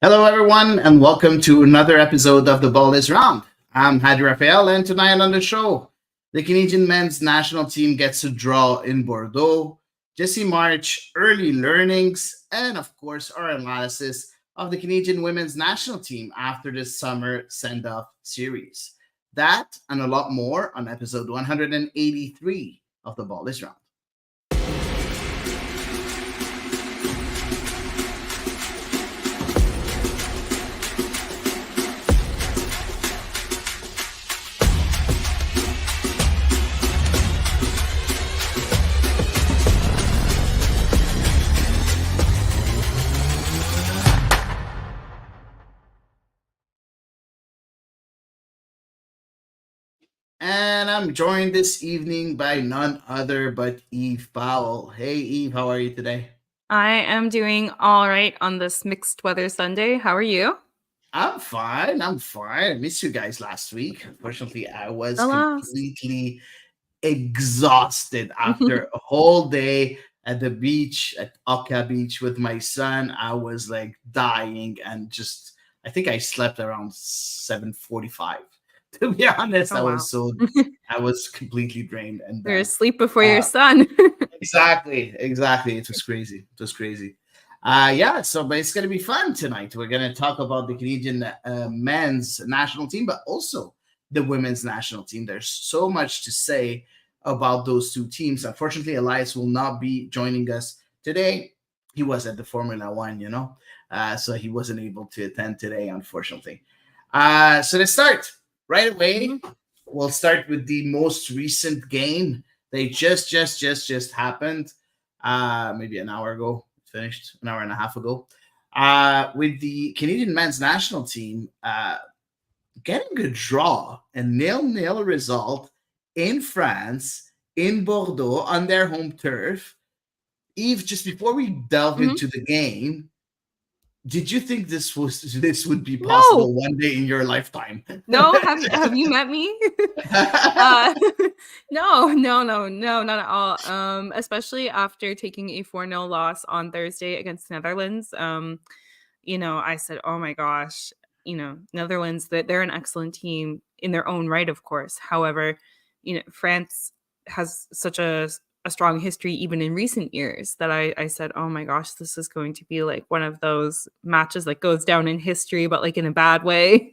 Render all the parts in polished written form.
Hello, everyone, and welcome to another episode of The Ball is Round. I'm Hady Raphael, and tonight on the show, the Canadian men's national team gets a draw in Bordeaux, Jesse March, early learnings, and of course, our analysis of the Canadian women's national team after the summer send off series. That and a lot more on episode 183 of The Ball is Round. And I'm joined this evening by none other but Eve Powell. Hey, Eve, how are you today? I am doing all right on this mixed weather Sunday. How are you? I'm fine. I missed you guys last week. Unfortunately, I was Alas. completely exhausted after a whole day at the beach, at Oka Beach with my son. I was like dying and just, I think I slept around 7:45. To be honest, Oh, wow. I was completely drained and You're done. asleep before your Uh, son. exactly. It was crazy. It was crazy. Yeah, so but it's gonna be fun tonight. We're gonna talk about the Canadian men's national team, but also the women's national team. There's so much to say about those two teams. Unfortunately, Elias will not be joining us today. He was at the Formula One, so he wasn't able to attend today, unfortunately. So let's start right away. We'll start with the most recent game. They just happened. Maybe an hour ago. Finished an hour and a half ago. With the Canadian men's national team getting a draw, a 0-0 result in France, in Bordeaux, on their home turf. Eve, just before we delve into the game, did you think this would be possible one day in your lifetime? No, have you met me? No, not at all. Especially after taking a 4-0 loss on Thursday against the Netherlands. I said, oh my gosh, Netherlands, they're an excellent team in their own right, of course. However, France has such a strong history even in recent years that I said, oh my gosh, this is going to be like one of those matches that goes down in history, but like in a bad way.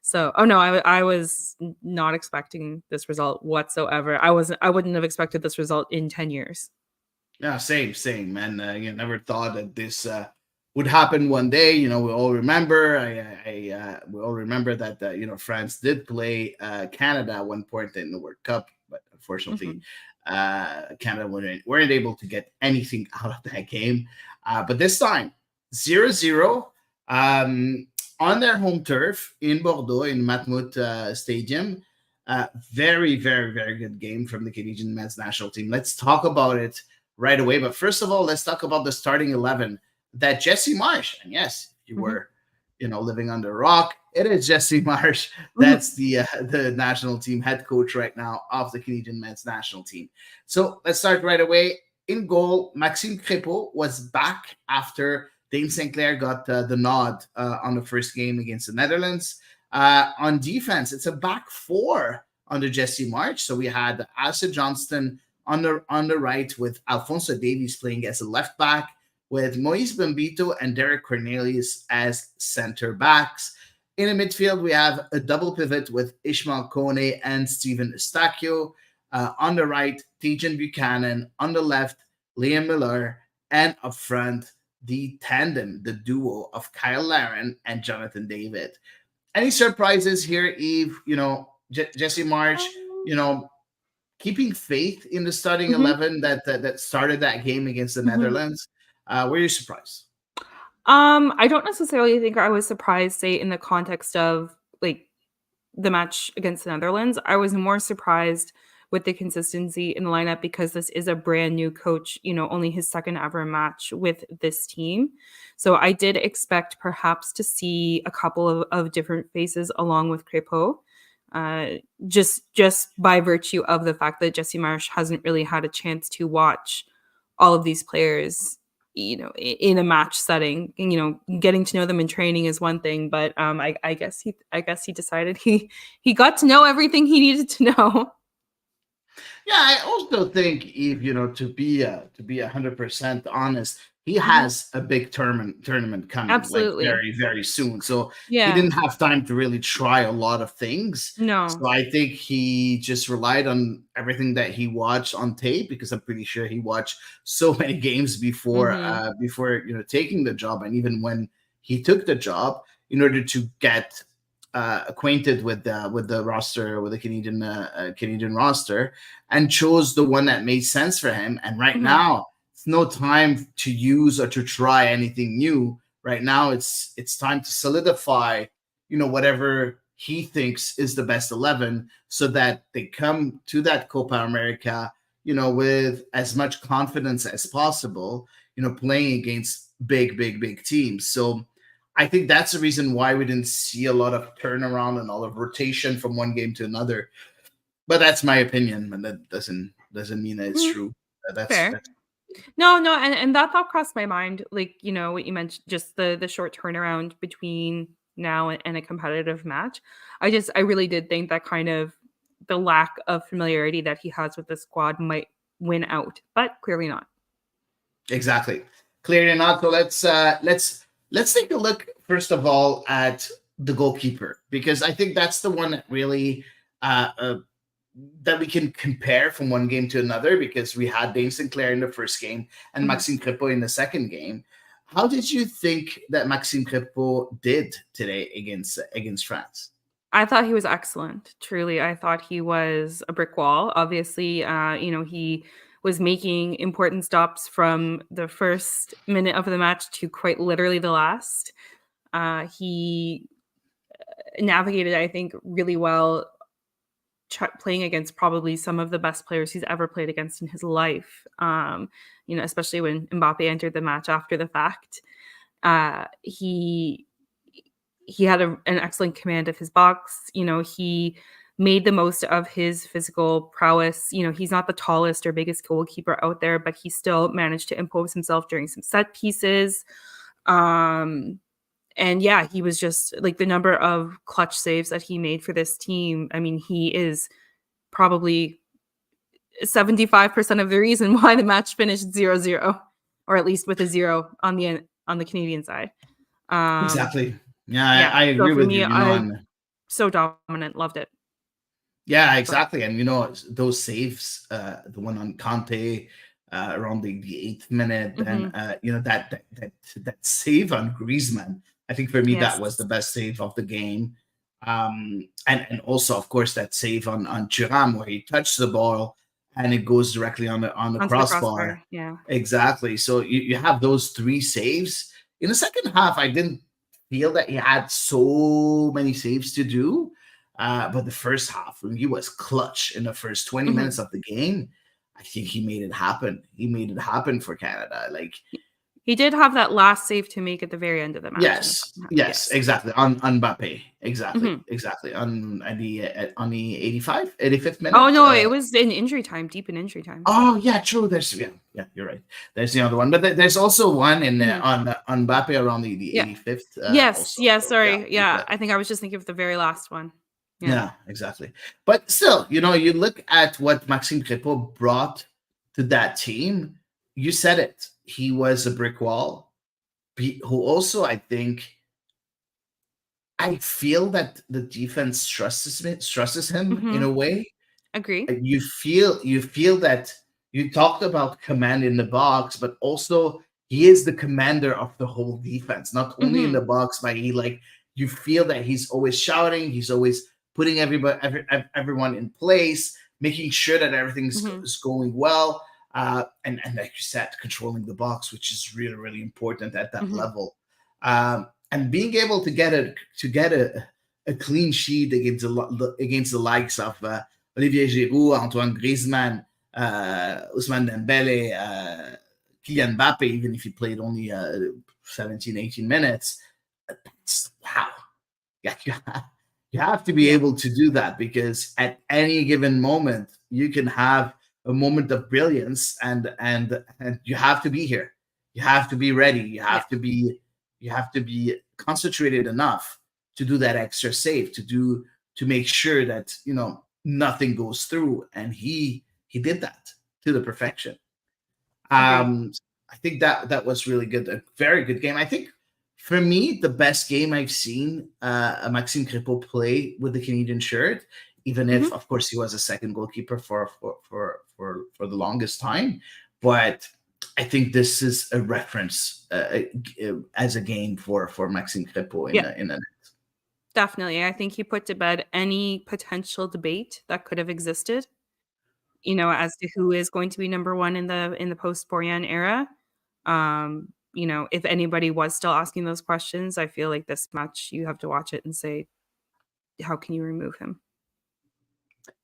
So, oh no, I was not expecting this result whatsoever. I wouldn't have expected this result in 10 years. Yeah, same, man. You never thought that this would happen one day. We all remember. We all remember that France did play Canada at one point in the World Cup, but unfortunately, Canada weren't able to get anything out of that game. But this time, 0-0 on their home turf in Bordeaux in Matmut Stadium. Very, very, very good game from the Canadian men's national team. Let's talk about it right away. But first of all, let's talk about the starting 11 that Jesse Marsh, and yes, if you were, living under a rock, it is Jesse Marsh. That's the national team head coach right now of the Canadian men's national team. So let's start right away. In goal, Maxime Crépeau was back after Dane Sinclair got the nod on the first game against the Netherlands. On defense, it's a back four under Jesse March. So we had Asa Johnston on the right with Alfonso Davies playing as a left back, with Moise Bambito and Derek Cornelius as center backs. In the midfield, we have a double pivot with Ishmael Kone and Steven Eustachio. On the right, Tejan Buchanan. On the left, Liam Miller. And up front, the tandem, the duo of Kyle Larin and Jonathan David. Any surprises here, Eve? Jesse March, keeping faith in the starting 11 that started that game against the Netherlands. Were you surprised? I don't necessarily think I was surprised, say, in the context of like the match against the Netherlands. I was more surprised with the consistency in the lineup because this is a brand new coach, only his second ever match with this team. So I did expect perhaps to see a couple of different faces along with Crépeau. Just by virtue of the fact that Jesse Marsh hasn't really had a chance to watch all of these players in a match setting. Getting to know them in training is one thing, but I guess he decided he got to know everything he needed to know. Yeah, I also think if to be 100% honest, he Mhm. has a big tournament coming like Absolutely. very very soon. So he Yeah. didn't have time to really try a lot of things. No. So I think he just relied on everything that he watched on tape, because I'm pretty sure he watched so many games Mhm. before taking the job, and even when he took the job, in order to get acquainted with the roster, with the Canadian roster, and chose the one that made sense for him. And right Mhm. now, it's no time to use or to try anything new. Right now, it's time to solidify, whatever he thinks is the best 11, so that they come to that Copa America, with as much confidence as possible, playing against big teams. So I think that's the reason why we didn't see a lot of turnaround and all of rotation from one game to another. But that's my opinion, and that doesn't mean that it's Mhm. true. Fair. That's No, and that thought crossed my mind, like, what you mentioned, just the short turnaround between now and a competitive match. I really did think that kind of the lack of familiarity that he has with the squad might win out, but clearly not. exactly clearly not. So let's take a look first of all at the goalkeeper, because I think that's the one that really uh, uh, that we can compare from one game to another, because we had Dane Sinclair in the first game and Mhm. Maxime Crepeau in the second game. How did you think that Maxime Crepeau did today against France? I thought he was excellent. Truly, I thought he was a brick wall. Obviously, he was making important stops from the first minute of the match to quite literally the last. He navigated, I think, really well, playing against probably some of the best players he's ever played against in his life. Especially when Mbappe entered the match after the fact. He had an excellent command of his box. He made the most of his physical prowess. He's not the tallest or biggest goalkeeper out there, but he still managed to impose himself during some set pieces. Um, and yeah, he was just like the number of clutch saves that he made for this team. I mean, he is probably 75% of the reason why the match finished 0-0, or at least with a 0 on the Canadian side. Um, Exactly. Yeah, yeah, I so agree for with you. me, I so dominant, loved it. Yeah, Go ahead. exactly. And those saves, the one on Conte around the 8th minute, then Mhm. that save on Griezmann. I think for me that was the Yes. best save of the game. And also of course that save on Thuram, where he touched the ball and it goes directly on the Onto the crossbar. crossbar, yeah. Exactly. So you have those three saves. In the second half, I didn't feel that he had so many saves to do. But the first half, when he was clutch in the first 20 Mhm. minutes of the game, I think he made it happen. He made it happen for Canada. Like, He did have that last save to make at the very end of the match in the yes, second half, yes, yes. exactly. On Mbappe. Exactly, Mhm. exactly. On the 85th Oh, minute. no, it was in injury time, deep in injury time. Oh yeah, true. Yeah, you're right. There's the other one, but there's also one in Mhm. on Mbappe around the Yeah. 85th Yes, also. yes, So yeah, sorry, yeah, exactly. I think I was just thinking of the very last one. Yeah. Yeah, exactly. But still, you look at what Maxime Crepeau brought to that team. You said it. He was a brick wall. Who also, I feel that the defense trusts him in a Mhm. way. Agree. You feel that you talked about command in the box, but also he is the commander of the whole defense, not only in the Mhm. box, but you feel that he's always shouting, he's always putting everyone in place, making sure that everything's Mhm. is going well, and like you said, controlling the box, which is really really important at that Mhm. level, and being able to get a clean sheet against the likes of Olivier Giroud, Antoine Griezmann, Ousmane Dembele, Kylian Mbappe, even if he played only 17, 18 minutes. Wow. Yeah, you have to be Yeah. able to do that, because at any given moment, you can have a moment of brilliance, and you have to be here. You have to be ready. Yeah. You have to be concentrated enough to do that extra save, to make sure that nothing goes through. And he did that to the perfection. Agreed. I think that was really good, a very good game. I think for me, the best game I've seen Maxime Crépeau play with the Canadian shirt, even if Mhm. of course he was a second goalkeeper for the longest time. But I think this is a reference as a game for Maxime Crépeau Yeah. in a Definitely. I think he put to bed any potential debate that could have existed, as to who is going to be number 1 in the post-Bourrienne era. If anybody was still asking those questions, I feel like this match, you have to watch it and say, "How can you remove him?"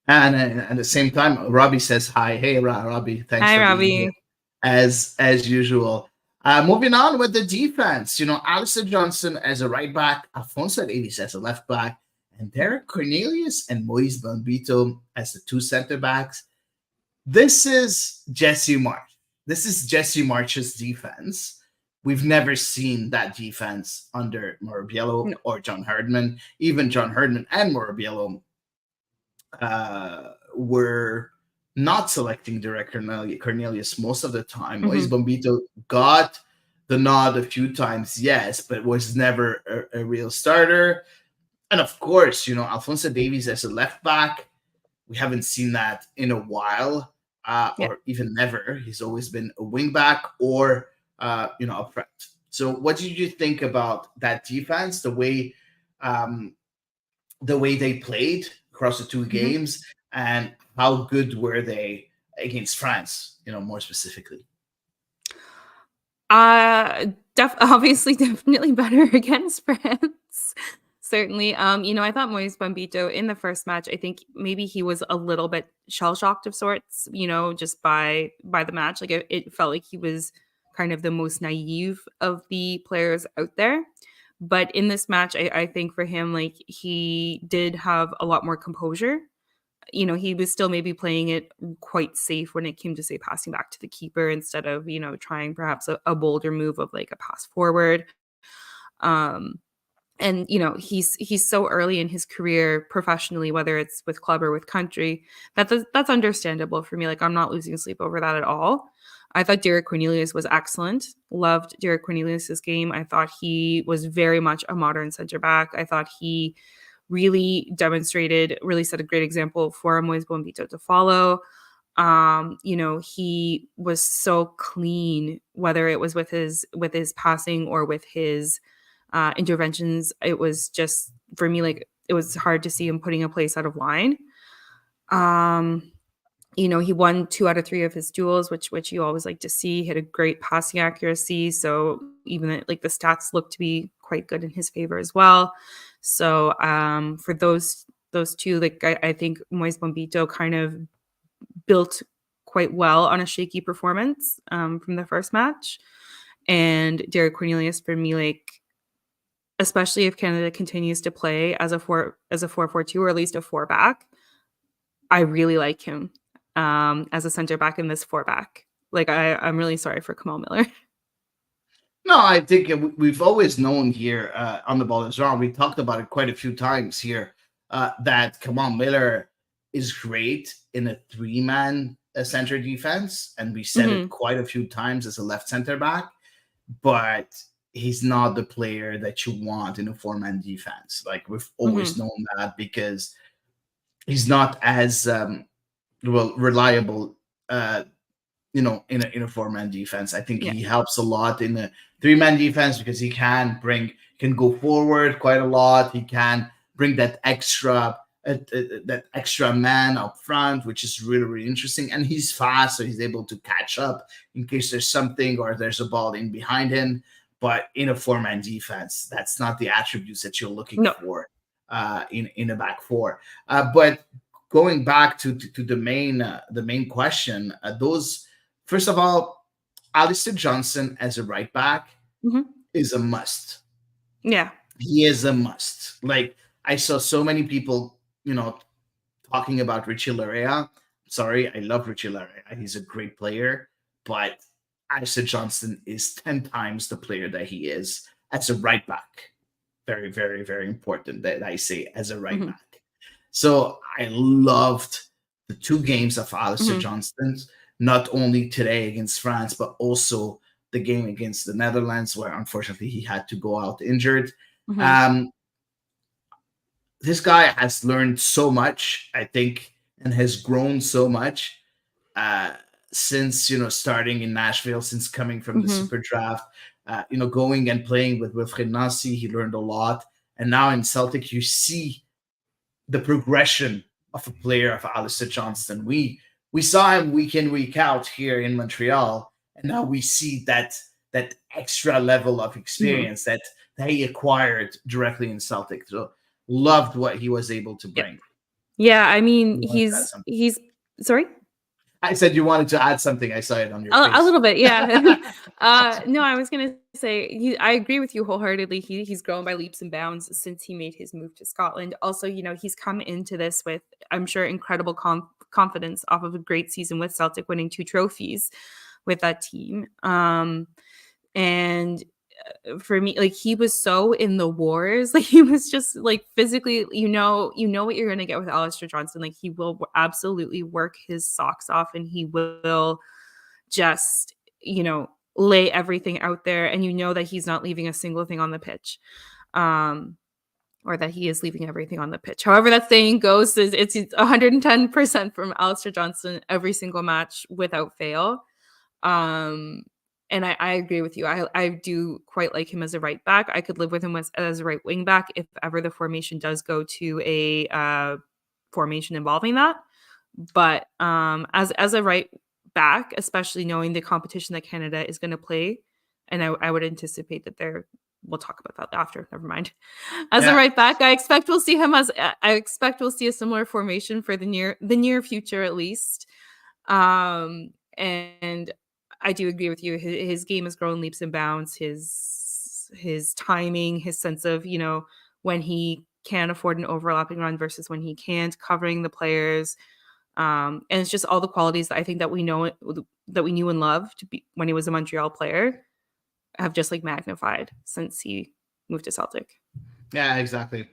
and at the same time, Robbie says hi. Hey, Robbie, thanks Hi, for being here Robbie. as usual. Moving on with the defense, Alistair Johnson as a right back, Alfonso Davies as a left back, and Derek Cornelius and Moise Bombito as the two center backs. This is Jesse March. This is Jesse March's defense. We've never seen that defense under Morobiello No. or John Herdman. Even John Herdman and Morobiello were not selecting Derek Cornelius most of the time. Moise Mhm. Bombito got the nod a few times, yes, but was never a real starter. And of course, Alfonso Davies as a left back, we haven't seen that in a while, Yeah. or even never. He's always been a wing back or, up front. So, what did you think about that defense? Um, the way they played across the two Mhm. games, and how good were they against France? More specifically. Uh, obviously, definitely better against France. Certainly. I thought Moise Bombito in the first match, I think maybe he was a little bit shell-shocked of sorts, just by the match. Like it felt like he was kind of the most naive of the players out there. But in this match, I think for him, like he did have a lot more composure. He was still maybe playing it quite safe when it came to, say, passing back to the keeper instead of, trying perhaps a bolder move of like a pass forward. Um, and he's so early in his career professionally, whether it's with club or with country, that's understandable for me. Like I'm not losing sleep over that at all. I thought Derek Cornelius was excellent. Loved Derek Cornelius's game. I thought he was very much a modern center back. I thought he really set a great example for Moise Bombito to follow. He was so clean, whether it was with his passing or with his interventions. It was just for me, like it was hard to see him putting a place out of line. Um, he won 2 out of 3 of his duels, which you always like to see. He had a great passing accuracy, so even like the stats look to be quite good in his favor as well. So for those two, like I think Moise Bombito kind of built quite well on a shaky performance from the first match, and Derek Cornelius for me, like especially if Canada continues to play as a 4-4-2 or at least a 4 back, I really like him as a center back in this 4 back. Like I'm really sorry for Kamal Miller. No, I think we've always known here on the ball is wrong. We talked about it quite a few times here that Kamal Miller is great in a three-man center defense, and we said it Mhm. quite a few times as a left center back. But he's not the player that you want in a four-man defense. Like we've always Mhm. known that because he's not as reliable in a four-man defense. I think Yeah. he helps a lot in a three-man defense because he can go forward quite a lot. He can bring that extra man up front, which is really, really interesting. And he's fast, so he's able to catch up in case there's something or there's a ball in behind him. But in a four-man defense, that's not the attributes that you're looking No. for in a back four. But going back to the main question, those first of all, Alistair Johnson as a right back Mhm. is a must. Yeah. He is a must. Like I saw so many people, talking about Richie Larea. Sorry, I love Richie Larea. He's a great player, but Alistair Johnston is 10 times the player that he is as a right back. Very, very, very important that I say as a right Mhm. back. So I loved the two games of Alistair Mhm. Johnston, not only today against France, but also the game against the Netherlands, where unfortunately he had to go out injured. Mhm. Um, this guy has learned so much, I think, and has grown so much uh, since starting in Nashville, since coming from the Mhm. Super Draft. Going and playing with Wilfried Nancy, he learned a lot, and now in Celtic, you see the progression of a player of Alistair Johnston. We saw him week in week out here in Montreal, and now we see that extra level of Mhm. experience that he acquired directly in Celtic. So loved what he was able to Yep. bring. Yeah, I mean, You wanted to add something? he's sorry? I said you wanted to add something. I saw it on your A face. little bit, yeah. No, I was gonna say I agree with you wholeheartedly. He's grown by leaps and bounds since he made his move to Scotland. Also, he's come into this with, I'm sure, incredible confidence off of a great season with Celtic, winning 2 trophies with that team. And for me, like, he was so in the wars, like, he was just, like, physically, what you're gonna get with Alistair Johnson. Like, he will absolutely work his socks off, and he will just, lay everything out there, and that he's not leaving a single thing on the pitch. Um, or that he is leaving everything on the pitch. However that saying goes, is it's 110% from Alistair Johnson every single match without fail. Um, and I agree with you. I do quite like him as a right back. I could live with him as a right wing back if ever the formation does go to a formation involving that. But as a right back, especially knowing the competition that Canada is going to play, and I would anticipate that we'll talk about that after. Never mind. As a Yeah, right back, I expect we'll see a similar formation for the near future at least. And I do agree with you. His game has grown leaps and bounds. His timing, his sense of, when he can afford an overlapping run versus when he can't, covering the players. And it's just all the qualities that I think that we knew and loved to be when he was a Montreal player have just like magnified since he moved to Celtic. yeah, exactly.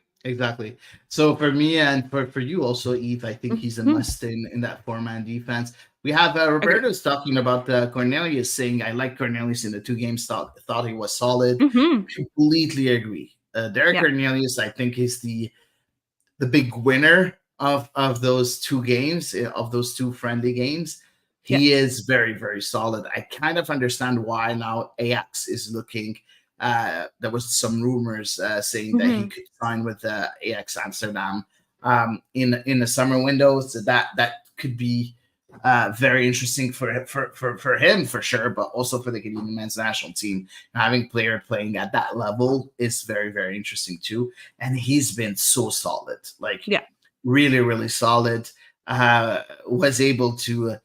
So for me and for you also, Eve, I think he's a Mhm. must in that four-man defense. We have Agree. Roberto's talking about Cornelius, saying I like Cornelius in the two games. Thought he was solid. Mhm. Completely agree. Derek Yeah. Cornelius, I think, is the big winner of those two games, of those two friendly games. He Yes. is very, very solid. I kind of understand why now Ajax is looking. There was some rumors saying that he Mhm. could sign with Ajax Amsterdam in the summer window. So that could be very interesting for him for sure, but also for the Canadian men's national team. Having player playing at that level is very, very interesting too. And he's been so solid, like Yeah. really, really solid. Was able to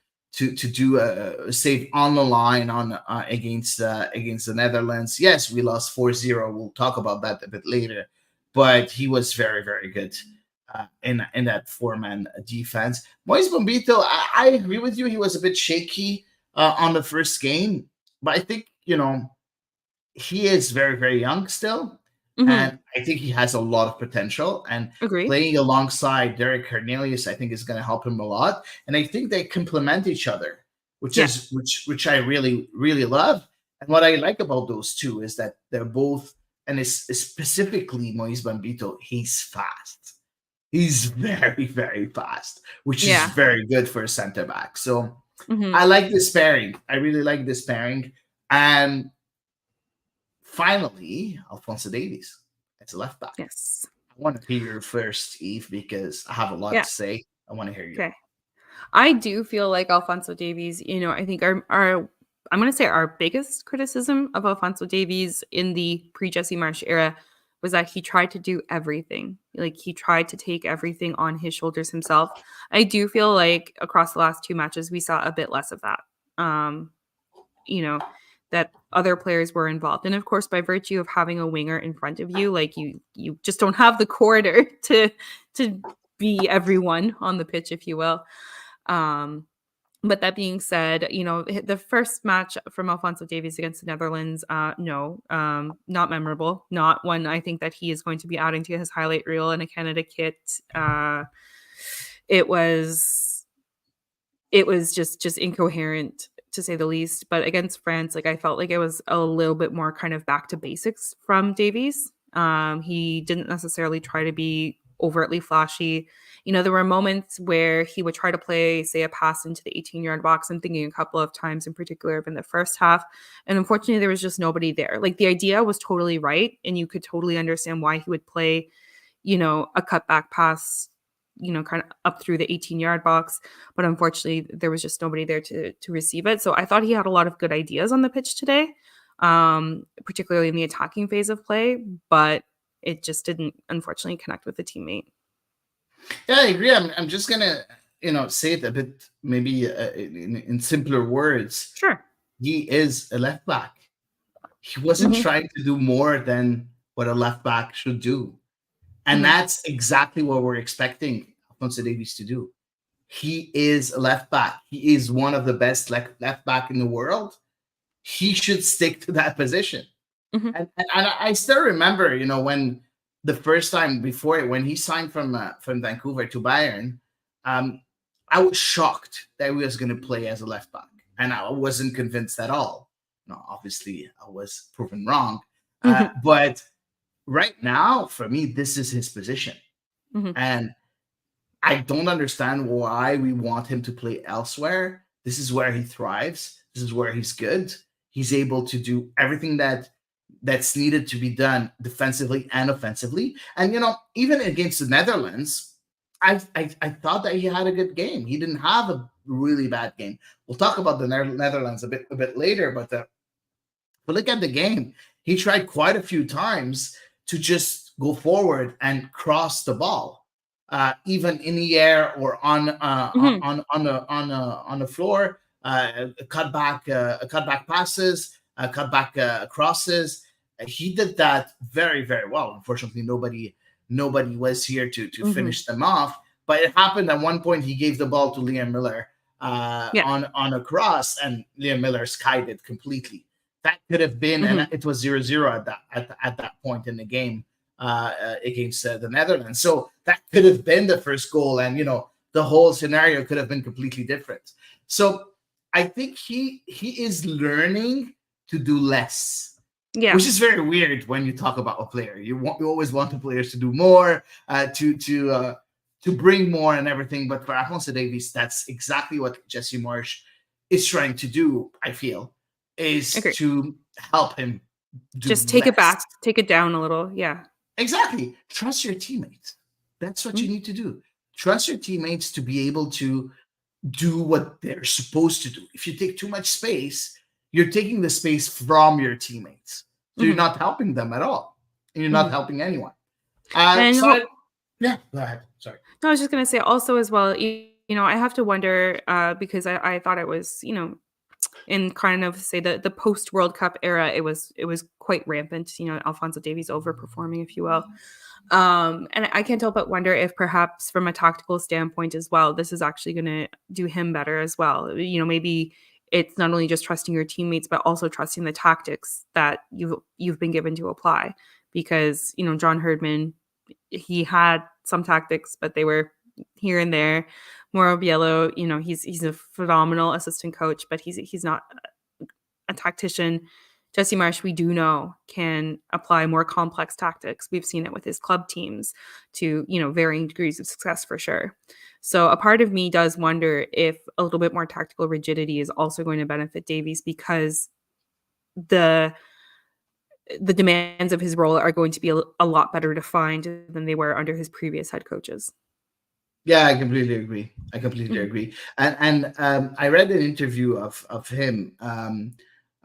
do a save on the line on against the Netherlands. Yes, we lost 4-0. We'll talk about that a bit later, but he was very, very good in that four-man defense. Moise Bombito, I agree with you. He was a bit shaky on the first game, but I think he is very, very young still, Mhm. and I think he has a lot of potential. And Agree. playing alongside Derek Cornelius, I think is going to help him a lot. And I think they complement each other, which Yeah. is which I really, really love. And what I like about those two is that they're both, and it's specifically Moise Bambito, he's fast. He's very, very fast, which is Yeah. very good for a center back. So I Mhm. like this pairing. I really like this pairing. And finally, Alfonso Davies as a left back. Yes. I want to hear your first, Eve, because I have a lot Yeah. to say. I want to hear you. Okay. I do feel like Alfonso Davies, I think our I'm going to say our biggest criticism of Alfonso Davies in the pre-Jesse Marsh era was that he tried to do everything. Like, he tried to take everything on his shoulders himself. I do feel like across the last 2 matches we saw a bit less of that. Um, you know, that other players were involved. And of course, by virtue of having a winger in front of you, like, you just don't have the corridor to be everyone on the pitch, if you will. Um, But that being said, the first match from Alphonso Davies against the Netherlands, no, not memorable. Not one I think that he is going to be adding to his highlight reel in a Canada kit. It was just incoherent to say the least. But against France, like I felt like it was a little bit more kind of back to basics from Davies. He didn't necessarily try to be overtly flashy. There were moments where he would try to play, say, a pass into the 18-yard box. I'm thinking a couple of times in particular in the first half. And unfortunately, there was just nobody there. Like the idea was totally right. And you could totally understand why he would play, a cutback pass, kind of up through the 18-yard box. But unfortunately, there was just nobody there to receive it. So I thought he had a lot of good ideas on the pitch today, particularly in the attacking phase of play. But it just didn't, unfortunately, connect with the teammate. Yeah, I agree. I'm just gonna say it a bit maybe in simpler words. Sure. He is a left back. He wasn't Mhm. trying to do more than what a left back should do, and Mhm. that's exactly what we're expecting Alphonso Davies to do. He is a left back. He is one of the best left back in the world. He should stick to that position. Mhm. And I still remember, when the first time before it, when he signed from Vancouver to Bayern, um, I was shocked that he was going to play as a left back, and I wasn't convinced at all. No, obviously, I was proven wrong. Mhm. But right now, for me, this is his position, Mhm. and I don't understand why we want him to play elsewhere. This is where he thrives. This is where he's good. He's able to do everything that's needed to be done defensively and offensively. And even against the Netherlands, I thought that he had a good game. He didn't have a really bad game. We'll talk about the Netherlands a bit later, but look at the game. He tried quite a few times to just go forward and cross the ball, even in the air or Mhm. on the floor. Cut back passes, cut back crosses. He did that very very well. Unfortunately, nobody was here to Mhm. finish them off. But it happened at one point. He gave the ball to Liam Miller Yeah. on a cross, and Liam Miller skied it completely. That could have been, and Mhm. it was 0-0 at that point in the game against the Netherlands. So that could have been the first goal, and the whole scenario could have been completely different. So I think he is learning to do less, Yeah. which is very weird when you talk about a player. You always want the players to do more, to bring more and everything. But for Alphonso Davies, that's exactly what Jesse Marsh is trying to do. I feel is Agree. to help him do Just take it less. back, take it down a little. Yeah. Exactly. Trust your teammates. That's what you Mhm. need to do. Trust your teammates to be able to do what they're supposed to do. If you take too much space, you're taking the space from your teammates. So you're Mhm. not helping them at all. And you're not Mhm. helping anyone. And Yeah, go ahead. Sorry. no, I was just gonna say also as well, I have to wonder, because I thought it was, in kind of say the post World Cup era, it was quite rampant. Alfonso Davies overperforming, if you will. And I can't help but wonder if perhaps from a tactical standpoint as well, this is actually going to do him better as well. Maybe it's not only just trusting your teammates, but also trusting the tactics that you've been given to apply. Because John Herdman, he had some tactics, but they were here and there. Mauro Biello, he's a phenomenal assistant coach, but he's not a tactician. Jesse Marsh, we do know, can apply more complex tactics. We've seen it with his club teams to, varying degrees of success for sure. So a part of me does wonder if a little bit more tactical rigidity is also going to benefit Davies, because the the demands of his role are going to be a lot better defined than they were under his previous head coaches. Yeah, I completely agree. I completely Mhm. agree. And I read an interview of him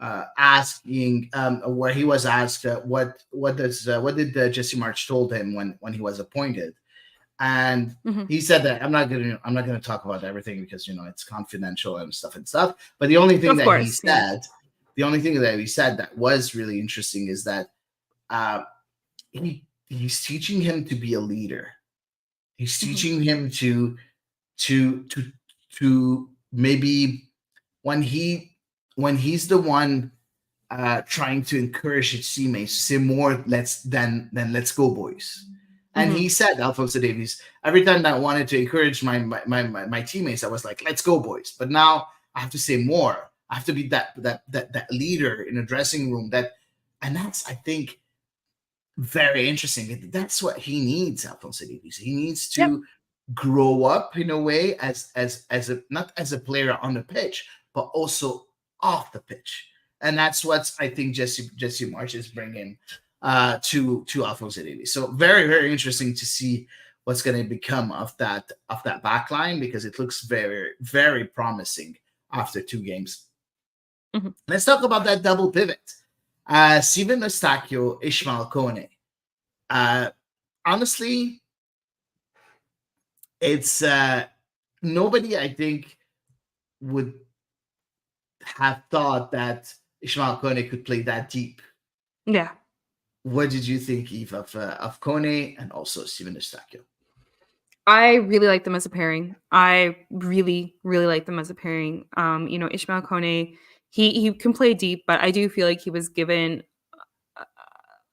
asking where he was asked what did Jesse March told him when he was appointed, and Mhm. he said that I'm not gonna talk about everything because it's confidential and stuff. But the only thing Of that he course, yeah. said, that was really interesting is that uh, he's teaching him to be a leader. He's Mhm. teaching him to to maybe when he's the one trying to encourage his teammates to say more let's go boys. And Mhm. he said, Alfonso Davies, every time that I wanted to encourage my teammates, I was like, let's go boys. But now I have to say more. I have to be that leader in a dressing room. And that's, I think, very interesting. That's what he needs, Alfonso Davies. He needs Yep. to grow up in a way as a not as a player on the pitch, but also off the pitch. And that's what I think Jesse March is bringing to Alfonso Davies. So very, very interesting to see what's going to become of that back line, because it looks very, very promising after 2 games. Mhm. Let's talk about that double pivot. Steven Eustachio, Ishmael Kone. Uh, Honestly, it's nobody, I think, would have thought that Ishmael Kone could play that deep. Yeah. What did you think, Eve, of Kone and also Steven Eustachio? I really like them as a pairing. I really, really like them as a pairing. Ishmael Kone, he can play deep, but I do feel like he was given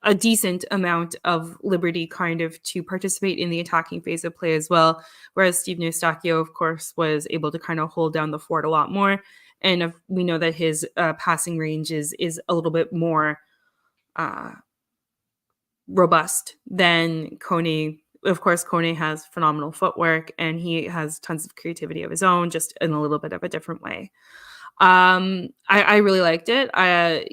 a decent amount of liberty kind of to participate in the attacking phase of play as well. Whereas Steve Eustachio, of course, was able to kind of hold down the fort a lot more. And we know that his passing range is a little bit more uh, robust than Kone. Of course, Kone has phenomenal footwork and he has tons of creativity of his own, just in a little bit of a different way. I really liked it. I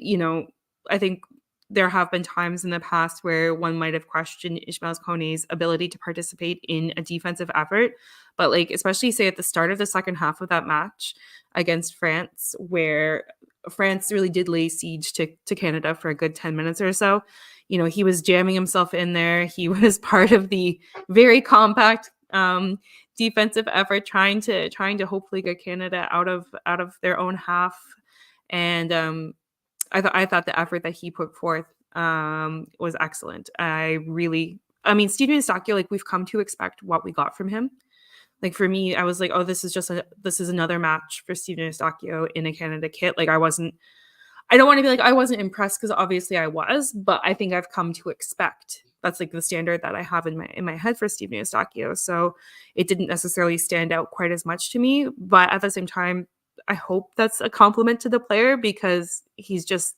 think there have been times in the past where one might have questioned Ishmael Kone's ability to participate in a defensive effort, but like especially say at the start of the second half of that match against France, where France really did lay siege to Canada for a good 10 minutes or so. He was jamming himself in there. He was part of the very compact defensive effort trying to hopefully get Canada out of their own half. And I thought the effort that he put forth was excellent. I mean, Steven Eustachio, like we've come to expect what we got from him. Like for me, I was like, oh, this is another match for Steven Eustachio in a Canada kit. Like I don't want to be like I wasn't impressed because obviously I was, but I think I've come to expect that's like the standard that I have in my head for Steve Eustachio. So it didn't necessarily stand out quite as much to me, but at the same time, I hope that's a compliment to the player because he's just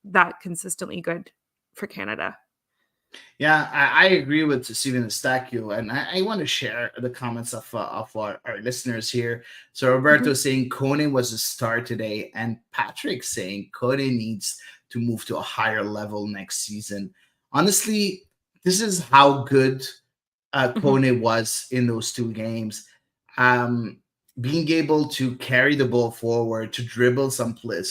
that consistently good for Canada. Yeah, I agree with Steven Eustachio, and I want to share the comments of our listeners here. So Mhm. Roberto saying Kone was a star today, and Patrick saying Kone needs to move to a higher level next season. Honestly, this is how good Mhm. Kone was in those 2 games. Um, Being able to carry the ball forward, to dribble some players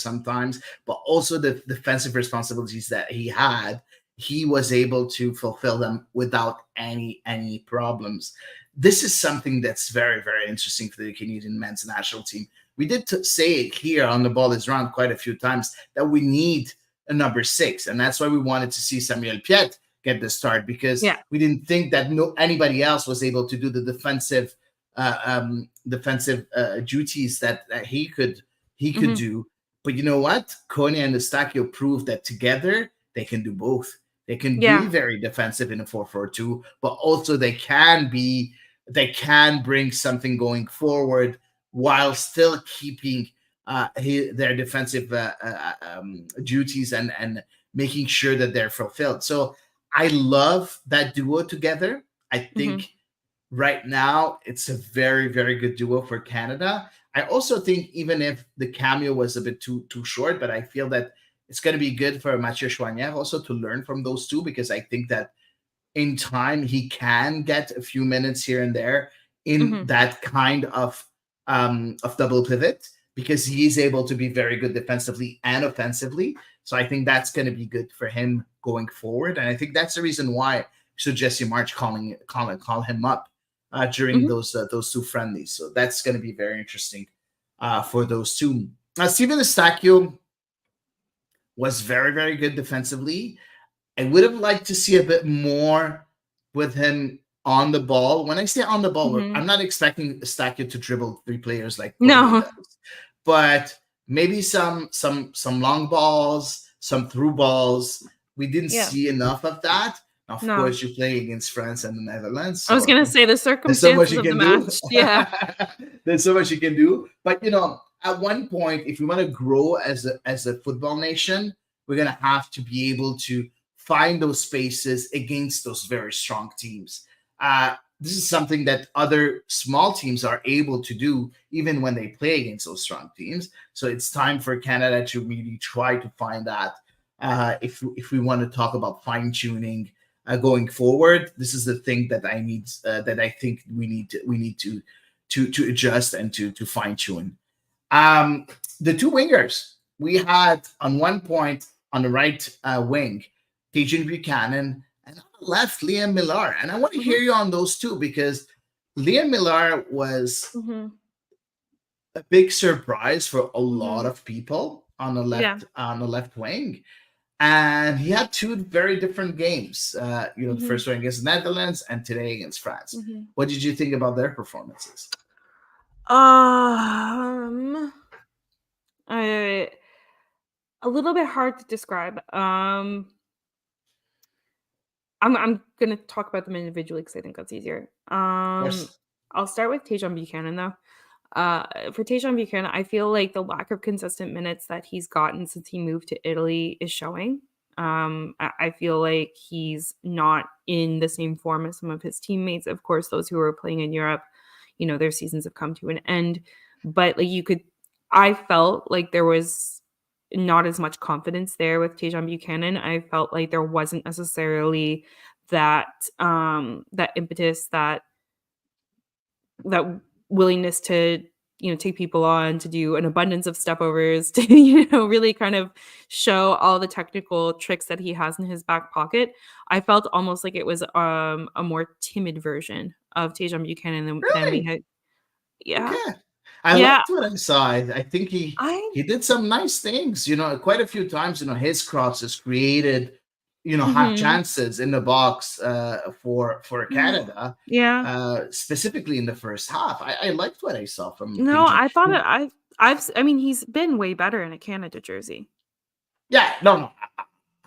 sometimes, but also the defensive responsibilities that he had, he was able to fulfill them without any problems. This is something that's very, very interesting for the Canadian men's national team. We did say it here on the Ball is Round quite a few times that we need a number 6, and that's why we wanted to see Samuel Piet get the start, because Yeah. we didn't think that anybody else was able to do the defensive duties that he could Mhm. do. But you know what? Kone and Eustachio proved that together they can do both. They can be Yeah. very defensive in a 4-4-2, but also they can bring something going forward while still keeping their defensive duties and making sure that they're fulfilled. So I love that duo together. I Mhm. think right now it's a very, very good duo for Canada. I also think even if the cameo was a bit too short, but I feel that it's going to be good for Mathieu Chouanière also to learn from those two, because I think that in time he can get a few minutes here and there in Mhm. that kind of double pivot, because he is able to be very good defensively and offensively. So I think that's going to be good for him going forward, and I think that's the reason why so Jesse March call him up during Mhm. those 2 friendlies. So that's going to be very interesting for those two. Steven Eustachio was very, very good defensively. I would have liked to see a bit more with him on the ball. When I say on the ball, Mhm. I'm not expecting Stakia to dribble 3 players like Poirier No. does, but maybe some long balls, some through balls. We didn't Yeah. see enough of that. Of No. course, you're playing against France and the Netherlands, I was so gonna say the there's so much circumstances you of the can do. match. Yeah. There's so much you can do. But at one point, if we want to grow as a football nation, we're gonna have to be able to find those spaces against those very strong teams. This is something that other small teams are able to do even when they play against those strong teams. So it's time for Canada to really try to find that. If we want to talk about fine tuning going forward, this is the thing that I think we need to adjust and to fine tune. The two wingers we had on one point on the right wing, Tejan Buchanan, and on the left, Liam Millar. And I want to Mhm. hear you on those two because Liam Millar was Mhm. a big surprise for a lot Mhm. of people Yeah. on the left wing. And he had two very different games. The Mhm. first one against the Netherlands and today against France. Mhm. What did you think about their performances? Um, I a little bit hard to describe. I'm gonna talk about them individually because I think that's easier. Of course. I'll start with Tajon Buchanan though. For Tajon Buchanan, I feel like the lack of consistent minutes that he's gotten since he moved to Italy is showing. I feel like he's not in the same form as some of his teammates. Of course, those who are playing in Europe, their seasons have come to an end. But I felt like there was not as much confidence there with Tajon Buchanan. I felt like there wasn't necessarily that impetus, that willingness to take people on, to do an abundance of stepovers, to really kind of show all the technical tricks that he has in his back pocket. I felt almost like it was a more timid version of Tajon Buchanan than we Really? had. Yeah. Okay. I Yeah. liked what I saw. I think he I he did some nice things. Quite a few times. His crosses created half Mhm. chances in the box for Canada, Yeah. specifically in the first half. I liked what I saw from No, Tejan. I thought it I mean, he's been way better in a Canada jersey. Yeah, no,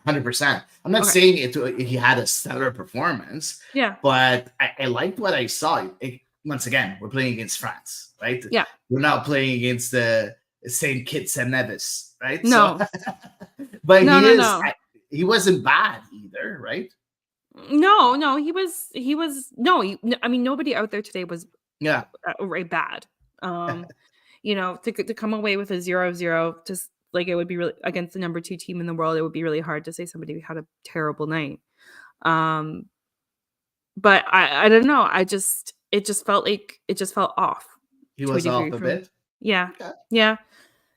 100%. I'm not Okay. saying he had a stellar performance, Yeah. but I liked what I saw. Once again, we're playing against France, right? Yeah. We're not playing against the Saint Kitts and Nevis, right? So, No. but No, no, no. he wasn't bad either, right? No, no, he was no, I mean, nobody out there today was Yeah, outright bad. Um, to come away with a 0-0, just like it would be really against the number 2 team in the world, it would be really hard to say somebody had a terrible night. Um, but I don't know, it just felt like it just felt off he to a was degree off a from. bit. Yeah. Okay. Yeah.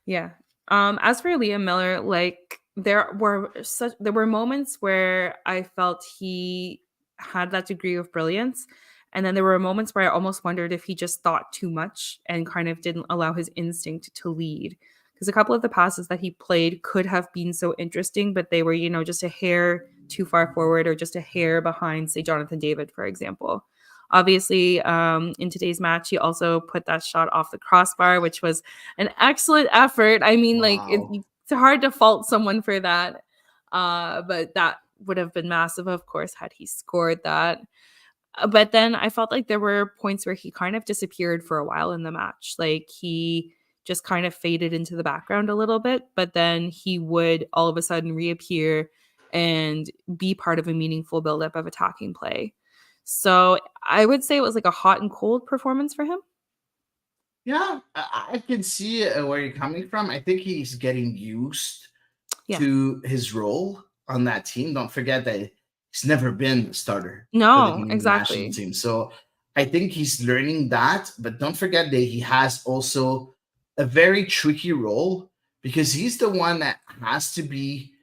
Yeah. As for Liam Miller, like there were moments where I felt he had that degree of brilliance, and then there were moments where I almost wondered if he just thought too much and kind of didn't allow his instinct to lead. Because a couple of the passes that he played could have been so interesting, but they were, just a hair too far forward or just a hair behind, say, Jonathan David, for example. Obviously, in today's match, he also put that shot off the crossbar, which was an excellent effort. I mean, like Wow. it's hard to fault someone for that, but that would have been massive, of course, had he scored that. But then I felt like there were points where he kind of disappeared for a while in the match. Like he just kind of faded into the background a little bit, but then he would all of a sudden reappear and be part of a meaningful buildup of attacking play. So I would say it was like a hot and cold performance for him. Yeah, I can see where you're coming from. I think he's getting used Yeah. to his role on that team. Don't forget that he's never been a starter for the No, Canadian national exactly. team. So I think he's learning that. But don't forget that he has also a very tricky role because he's the one that has to be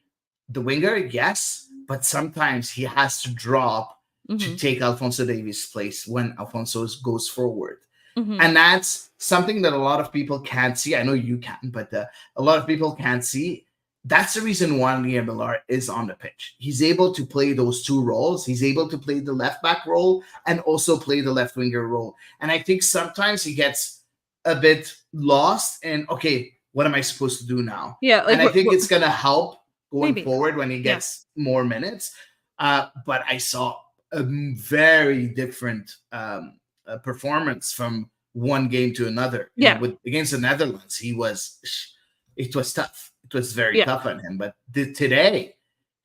the winger, yes, but sometimes he has to drop to Mhm. take Alfonso Davies' place when Alfonso goes forward. Mhm. And that's something that a lot of people can't see. I know you can, but a lot of people can't see. that's the reason why Liam Millar is on the pitch. He's able to play those two roles. He's able to play the left back role and also play the left winger role. And I think sometimes he gets a bit lost in, okay, what am I supposed to do now? Yeah, like And I think it's going to help going maybe. forward when he Yeah. gets more minutes. But I saw a very different performance from one game to another. You know, Yeah. against the Netherlands, it was tough. It was very Yeah. tough on him. But today,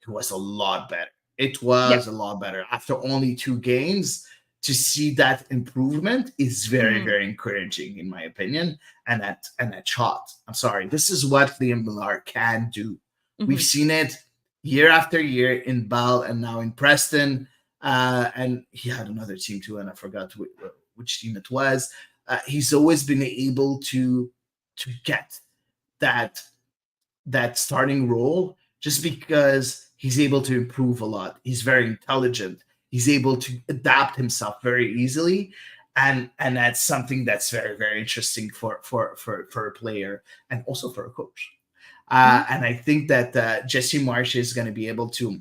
it was a lot better. It Yeah. was a lot better. After only 2 games, to see that improvement is very, very encouraging, in my opinion. And that shot, I'm sorry, this is what Liam Millar can do. We've seen it year after year in Bell and now in Preston. And he had another team too, and I forgot which team it was. He's always been able to get that starting role just because he's able to improve a lot. He's very intelligent. He's able to adapt himself very easily. And that's something that's very, very interesting for a player and also for a coach. And I think that Jesse Marsh is going to be able to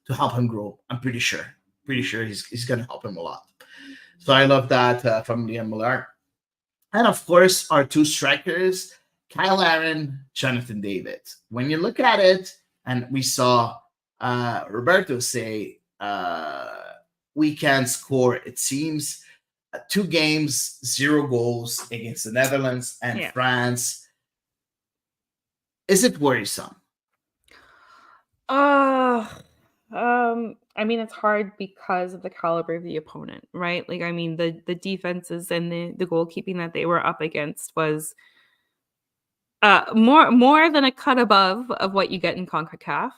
help him grow. I'm pretty sure. He's going to help him a lot. So I love that from Liam Millar. And of course, our 2 strikers, Kyle Aaron, Jonathan David. When you look at it, and we saw Roberto say, we can score, it seems, 2 games, 0 goals against the Netherlands and France. Is it worrisome? I mean, it's hard because of the caliber of the opponent, right? Like, I mean, the defenses and the goalkeeping that they were up against was more than a cut above of what you get in CONCACAF,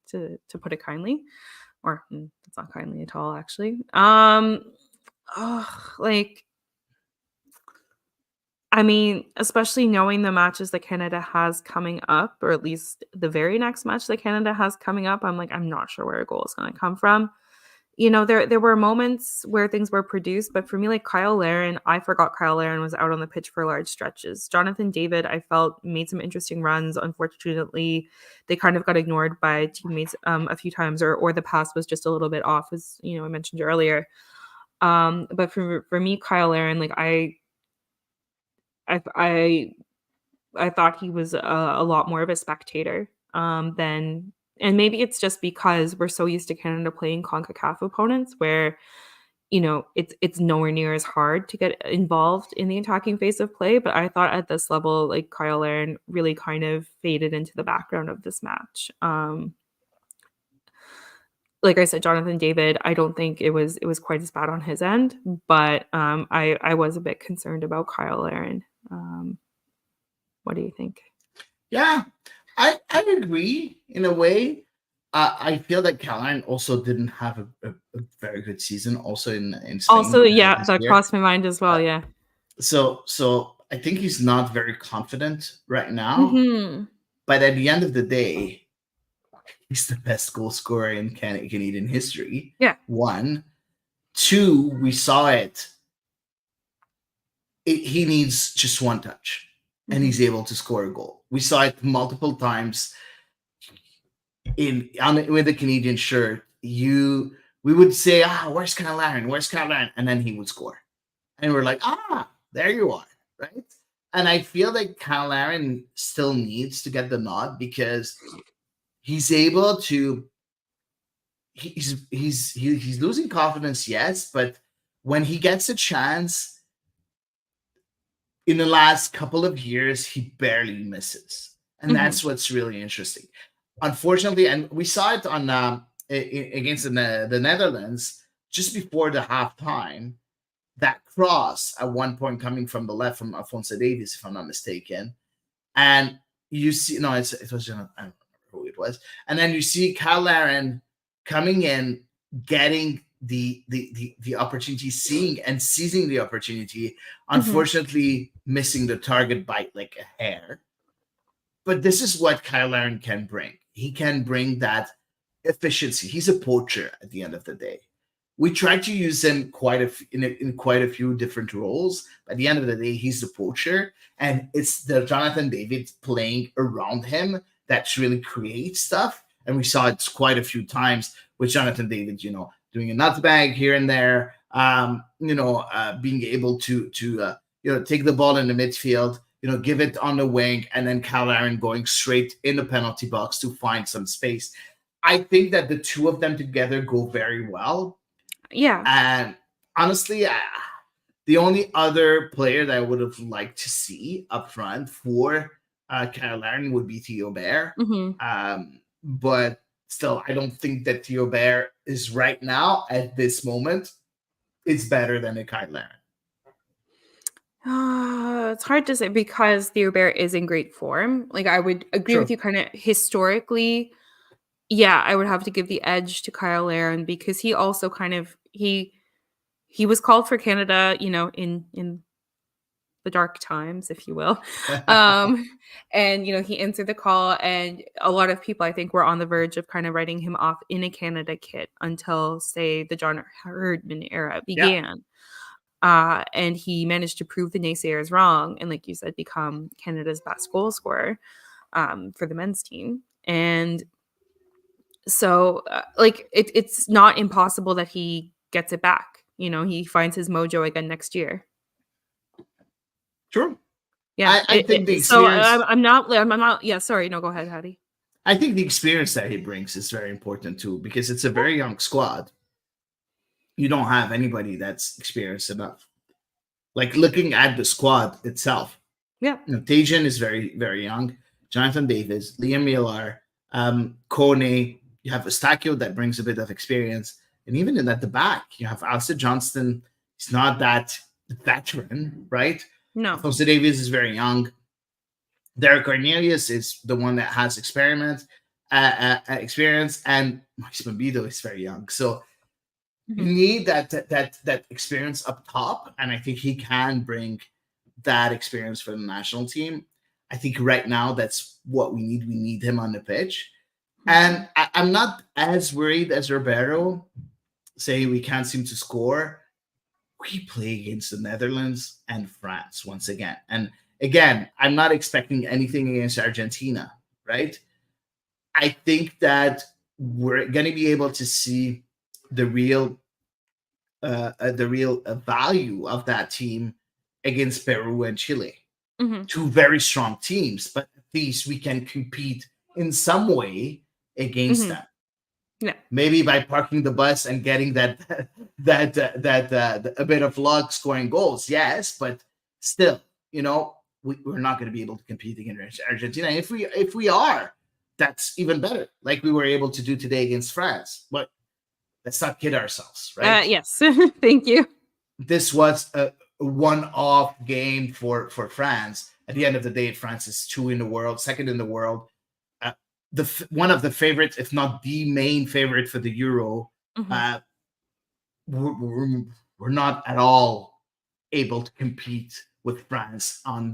to put it kindly, or it's not kindly at all, actually. Like, I mean, especially knowing the matches that Canada has coming up, or at least the very next match that Canada has coming up, I'm like, I'm not sure where a goal is going to come from. You know, there were moments where things were produced, but for me, like Kyle Larin, I forgot Kyle Larin was out on the pitch for large stretches. Jonathan David, I felt, made some interesting runs. Unfortunately, they kind of got ignored by teammates a few times, or the pass was just a little bit off, as you know, I mentioned earlier. But for me, Kyle Larin, like I thought he was a lot more of a spectator than, and maybe it's just because we're so used to Canada playing CONCACAF opponents where, you know, it's nowhere near as hard to get involved in the attacking phase of play. But I thought at this level, like Kyle Larin really kind of faded into the background of this match. Like I said, Jonathan David, I don't think it was quite as bad on his end, but I was a bit concerned about Kyle Larin. What do you think? Yeah, I agree in a way. I feel that Caroline also didn't have a very good season also in Spain. Also, that crossed my mind as well, yeah. So I think he's not very confident right now. But at the end of the day, he's the best goal scorer in Canadian history. Yeah. 1. 2, we saw it. He needs just 1 touch, and he's able to score a goal. We saw it multiple times with the Canadian shirt. We would say, where's Kyle Larin? Where's Kyle Larin? And then he would score. And we're like, there you are, right? And I feel like Kyle Larin still needs to get the nod because he's able to. He's losing confidence, yes, but when he gets a chance, in the last couple of years, he barely misses, and that's what's really interesting. Unfortunately, and we saw it on against the Netherlands just before the halftime. That cross at one point coming from the left from Alphonso Davies, if I'm not mistaken, and you see, no, it was I don't remember who it was, and then you see Kyle Larin coming in, getting the opportunity, seizing the opportunity. Unfortunately, missing the target by like a hair. But this is what Kyle Larin can bring. He can bring that efficiency. He's a poacher at the end of the day. we tried to use him in quite a few different roles. At the end of the day, he's the poacher, and it's the Jonathan David playing around him that really creates stuff. And we saw it quite a few times with Jonathan David, doing a nutbag here and there, being able to take the ball in the midfield, give it on the wing, and then Kyle Aaron going straight in the penalty box to find some space. I think that the two of them together go very well. Yeah. And honestly, the only other player that I would have liked to see up front for Kyle Aaron would be Theo Bear. But still, I don't think that Theo Bear is right now at this moment. It's better than a Kyle Aaron. It's hard to say because Theo Bear is in great form. Like, I would agree with you kind of historically. Yeah, I would have to give the edge to Kyle Aaron because he also kind of he was called for Canada, in the dark times, if you will. And he answered the call, and a lot of people I think were on the verge of kind of writing him off in a Canada kit until, say, the John Herdman era began. Yeah. And he managed to prove the naysayers wrong and, like you said, become Canada's best goal scorer for the men's team. And so, it's not impossible that he gets it back. He finds his mojo again next year. Sure. Yeah. I think the experience. So I'm not. Yeah. Sorry. No. Go ahead, Hady. I think the experience that he brings is very important too, because it's a very young squad. You don't have anybody that's experienced enough. Like, looking at the squad itself. Yeah. Tajan is very, very young. Jonathan Davis, Liam Miller, Kone. You have Eustachio that brings a bit of experience. And even at the back, you have Alistair Johnston. He's not that veteran, right? No. Jose Davies is very young. Derek Cornelius is the one that has experience, and Max Mambido is very young. So you need that experience up top, and I think he can bring that experience for the national team. I think right now that's what we need. We need him on the pitch. And I'm not as worried as Ribeiro saying we can't seem to score. We play against the Netherlands and France once again. And again, I'm not expecting anything against Argentina, right? I think that we're going to be able to see the real value of that team against Peru and Chile. Two very strong teams, but at least we can compete in some way against them. Yeah. Maybe by parking the bus and getting that a bit of luck scoring goals. Yes, but still, we're not going to be able to compete against Argentina. If we are, that's even better. Like we were able to do today against France. But let's not kid ourselves, right? Yes. Thank you. This was a one-off game for France. At the end of the day, France is second in the world. One of the favorites, if not the main favorite for the Euro. We're not at all able to compete with France when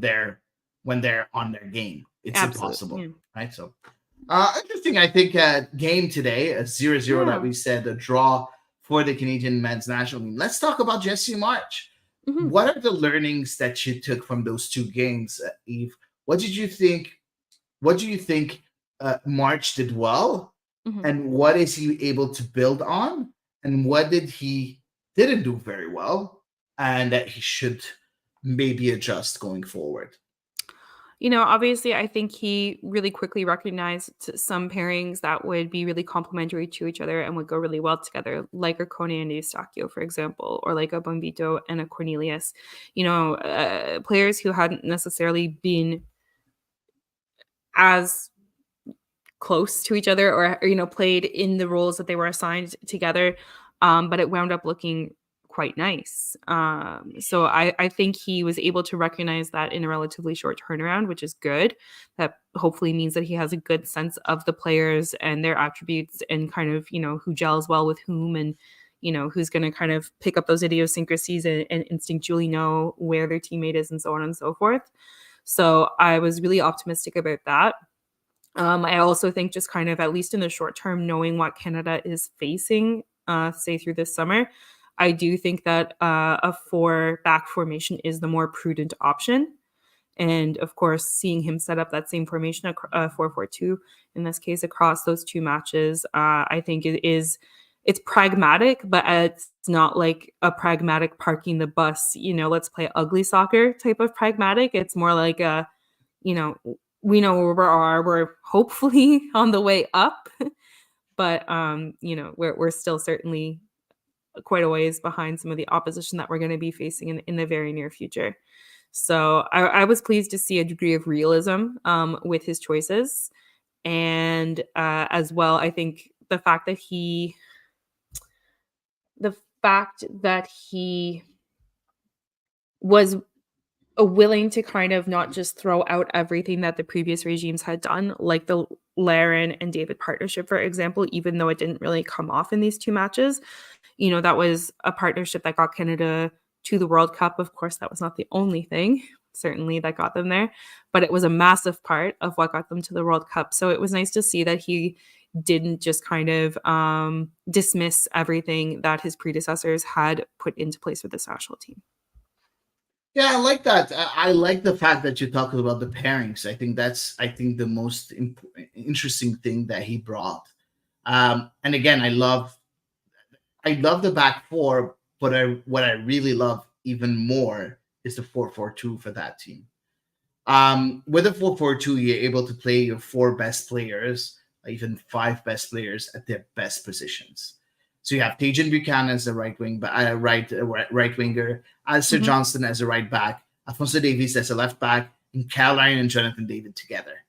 they're on their game. It's impossible, right? So interesting. I think game today, a 0-0 that we said, a draw for the Canadian men's national team. Let's talk about Jesse March. What are the learnings that you took from those two games, Eve? What do you think March did well, and what is he able to build on, and what did he didn't do very well, and that he should maybe adjust going forward? Obviously, I think he really quickly recognized some pairings that would be really complementary to each other and would go really well together, like a Kone and Eustachio, for example, or like a Bombito and a Cornelius. Players who hadn't necessarily been as close to each other or played in the roles that they were assigned together, but it wound up looking quite nice. So I think he was able to recognize that in a relatively short turnaround, which is good. That hopefully means that he has a good sense of the players and their attributes and kind of, who gels well with whom and, who's going to kind of pick up those idiosyncrasies and instinctually know where their teammate is and so on and so forth. So I was really optimistic about that. I also think just kind of, at least in the short term, knowing what Canada is facing say through this summer. I do think that a 4-back formation is the more prudent option. And of course, seeing him set up that same formation, 4-4-2 in this case, across those 2 matches, I think it's pragmatic, but it's not like a pragmatic parking the bus, let's play ugly soccer type of pragmatic. It's more like we know where we are. We're hopefully on the way up, but we're still certainly quite a ways behind some of the opposition that we're going to be facing in the very near future. So I was pleased to see a degree of realism with his choices. And as well, I think the fact that he was willing to kind of not just throw out everything that the previous regimes had done, like the Larin and David partnership, for example, even though it didn't really come off in these 2 matches. That was a partnership that got Canada to the World Cup. Of course, that was not the only thing, certainly, that got them there, but it was a massive part of what got them to the World Cup. So it was nice to see that he didn't just kind of dismiss everything that his predecessors had put into place with this national team. Yeah, I like that. I like the fact that you talked about the pairings. I think that's the most interesting thing that he brought. And again, I love the back four, but what I really love even more is the 4-4-2 for that team. With a 4-4-2, you're able to play your 4 best players, even 5 best players at their best positions. So you have Tajan Buchanan as the right winger, Alistair Johnston as a right back, Alfonso Davies as a left back, and Kyle Larin and Jonathan David together.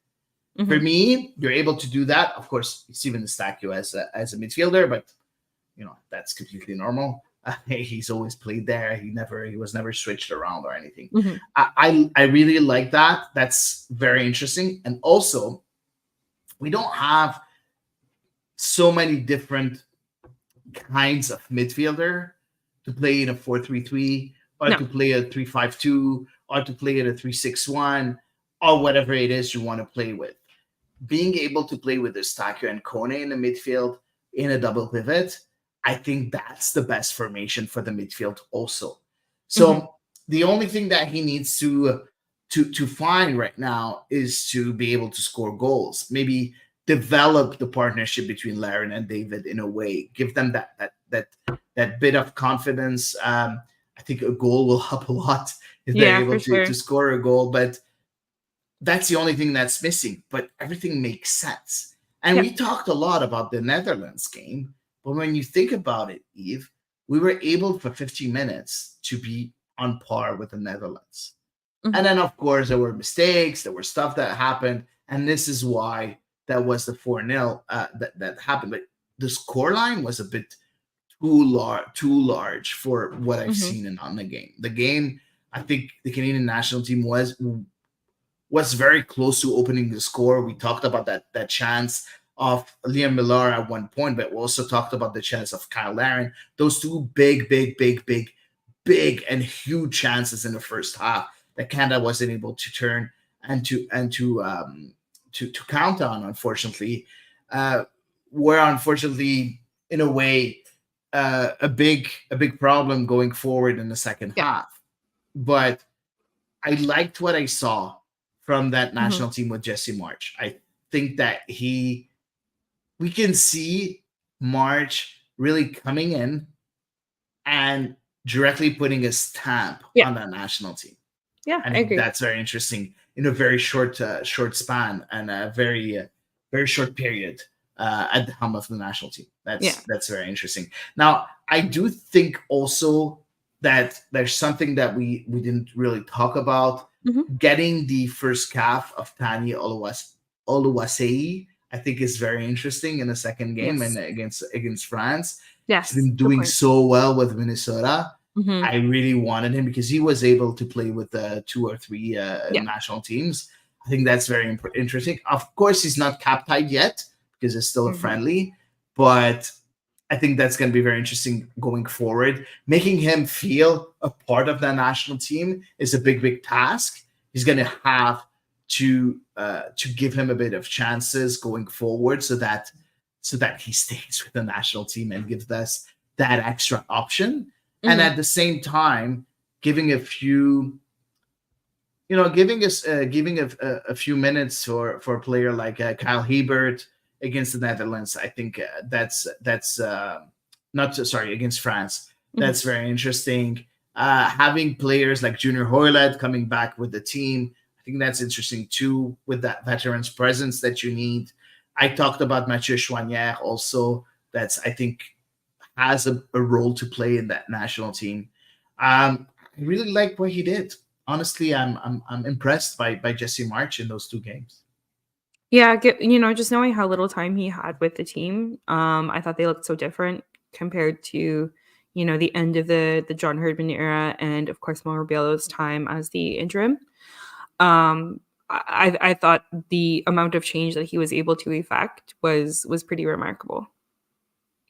For me, you're able to do that. Of course, Steven Eustáquio as a midfielder, but that's completely normal. He's always played there. He was never switched around or anything. I really like that. That's very interesting. And also, we don't have so many different kinds of midfielder to play in a 4-3-3 or to play a 3-5-2 or to play at a 3-6-1 or whatever it is you want to play with. Being able to play with Eustáquio and Kone in the midfield in a double pivot, I think that's the best formation for the midfield also. So the only thing that he needs to find right now is to be able to score goals. Maybe develop the partnership between Larin and David in a way, give them that bit of confidence. I think a goal will help a lot if they're able to score a goal, but that's the only thing that's missing. But everything makes sense. And we talked a lot about the Netherlands game, but when you think about it, Eve, we were able for 15 minutes to be on par with the Netherlands. And then, of course, there were mistakes, there were stuff that happened, and this is why that was the 4-0 that happened. But the scoreline was a bit too large for what I've seen on the game. The game, I think the Canadian national team was very close to opening the score. We talked about that chance of Liam Millar at one point, but we also talked about the chance of Kyle Larin. Those 2 big and huge chances in the first half that Canada wasn't able to turn and to count on, unfortunately, were unfortunately in a way a big problem going forward in the second half. But I liked what I saw from that national team with Jesse March. I think that we can see March really coming in and directly putting a stamp on that national team. Yeah, I think that's very interesting in a very short span and a very short period at the helm of the national team. That's very interesting. Now, I do think also that there's something that we didn't really talk about. Getting the first calf of Tani Oluwaseyi, I think, is very interesting in the second game and against France. He's been doing so well with Minnesota. I really wanted him because he was able to play with 2 or 3 national teams. I think that's very interesting. Of course, he's not cap tied yet because it's still a friendly, but I think that's going to be very interesting going forward. Making him feel a part of the national team is a big task. He's going to have to give him a bit of chances going forward so that he stays with the national team and gives us that extra option, and Mhm. at the same time giving a few, giving a few minutes for a player like Kyle Hebert against the Netherlands. I think that's not sorry, against France. Mhm. That's very interesting. Having players like Junior Hoylett coming back with the team, I think that's interesting too, with that veterans presence that you need. I talked about Mathieu Chouanière also. That's, I think, has a role to play in that national team. I really like what he did. Honestly, I'm impressed by Jesse March in those two games. Yeah, just knowing how little time he had with the team, I thought they looked so different compared to, the end of the John Herdman era and of course Mauro Biello's time as the interim. Um, I thought the amount of change that he was able to effect was pretty remarkable.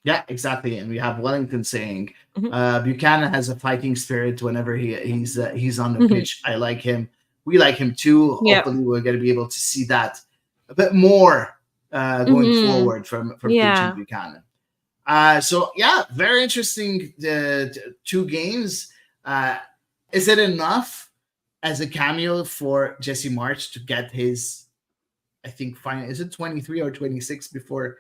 Yeah, exactly. And we have Wellington saying Mhm. Buchanan has a fighting spirit whenever he's on the Mhm. pitch. I like him. We like him too. Yep. Hopefully, we're going to be able to see that a bit more going Mhm. forward from Agent Yeah. Buchanan. So yeah, very interesting. Two games. Uh, is it enough as a cameo for Jesse March to get his? I think fine. Is it 23 or 26 before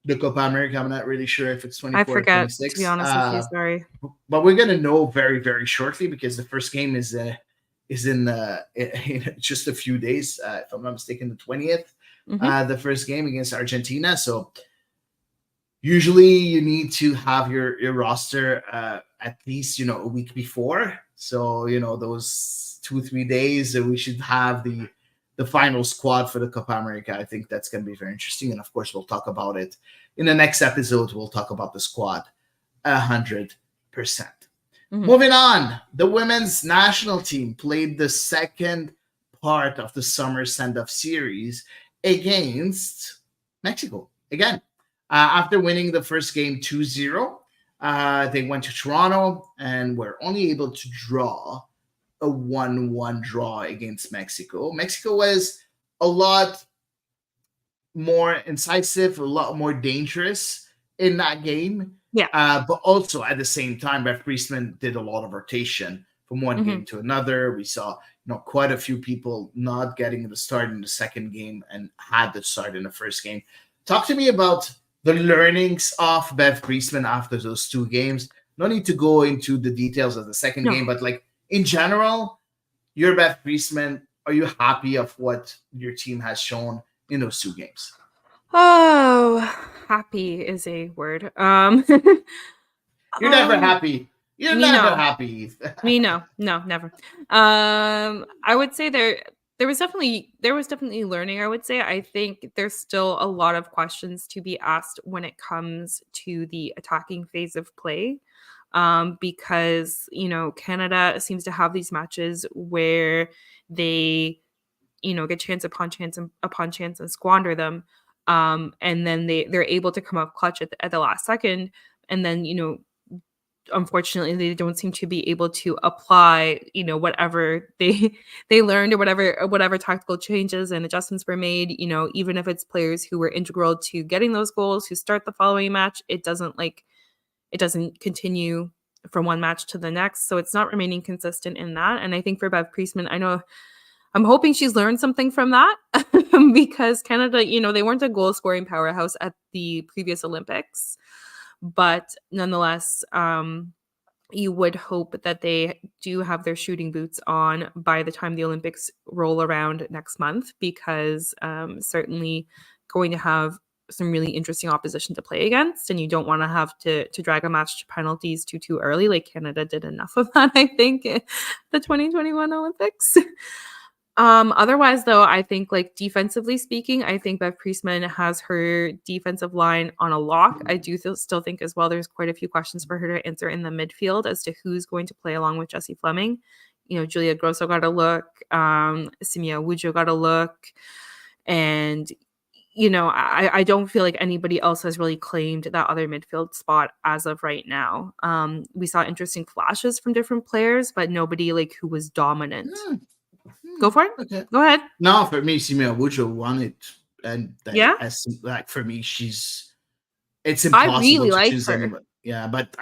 the Copa America? I'm not really sure if it's I 24 or forget, to be 26. honest with you, sorry. But we're gonna know very very shortly because the first game is in just a few days. If I'm not mistaken, the 20th. Mhm. The first game against Argentina. So usually you need to have your roster at least a week before. So those 2-3 days we should have the final squad for the Copa America. I think that's going to be very interesting, and of course we'll talk about it in the next episode. We'll talk about the squad 100%. Mhm. Moving on, the women's national team played the second part of the summer send-off series against Mexico again. After winning the first game 2-0, they went to Toronto and were only able to draw a 1-1 draw against Mexico. Mexico was a lot more incisive, a lot more dangerous in that game. Yeah. But also at the same time, Beth Priestman did a lot of rotation from one Mhm. game to another. We saw quite a few people not getting the start in the second game and had the start in the first game. Talk to me about the learnings of Bev Priestman after those two games. No need to go into the details of the second No. game, but like in general, you're Bev Priestman. Are you happy of what your team has shown in those two games? Oh, happy is a word. You're never Um, happy. You're me never no. happy. Me no. No, never. I would say there was definitely learning, I would say. I think there's still a lot of questions to be asked when it comes to the attacking phase of play. Because, Canada seems to have these matches where they get chance upon chance and upon chance and squander them. And then they're able to come up clutch at the last second. And then, unfortunately they don't seem to be able to apply, whatever they they learned or whatever tactical changes and adjustments were made, even if it's players who were integral to getting those goals who start the following match, it doesn't continue from one match to the next. So it's not remaining consistent in that. And I think for Bev Priestman, I'm hoping she's learned something from that because Canada, they weren't a goal scoring powerhouse at the previous Olympics. But nonetheless, you would hope that they do have their shooting boots on by the time the Olympics roll around next month, because certainly going to have some really interesting opposition to play against, and you don't want to have to drag a match to penalties too early, like Canada did enough of that, I think, in the 2021 Olympics. Otherwise, though, I think, like, defensively speaking, I think Bev Priestman has her defensive line on a lock. I do still think as well there's quite a few questions for her to answer in the midfield as to who's going to play along with Jessie Fleming. Julia Grosso got a look, Simia Wujo got a look, and I don't feel like anybody else has really claimed that other midfield spot as of right now. We saw interesting flashes from different players, but nobody like who was dominant. Hmm, Go for it. okay. Go ahead. No, for me, Simea Wucho won it, and Yeah? as like for me, it's I impossible really to like choose her. anyone. Yeah, but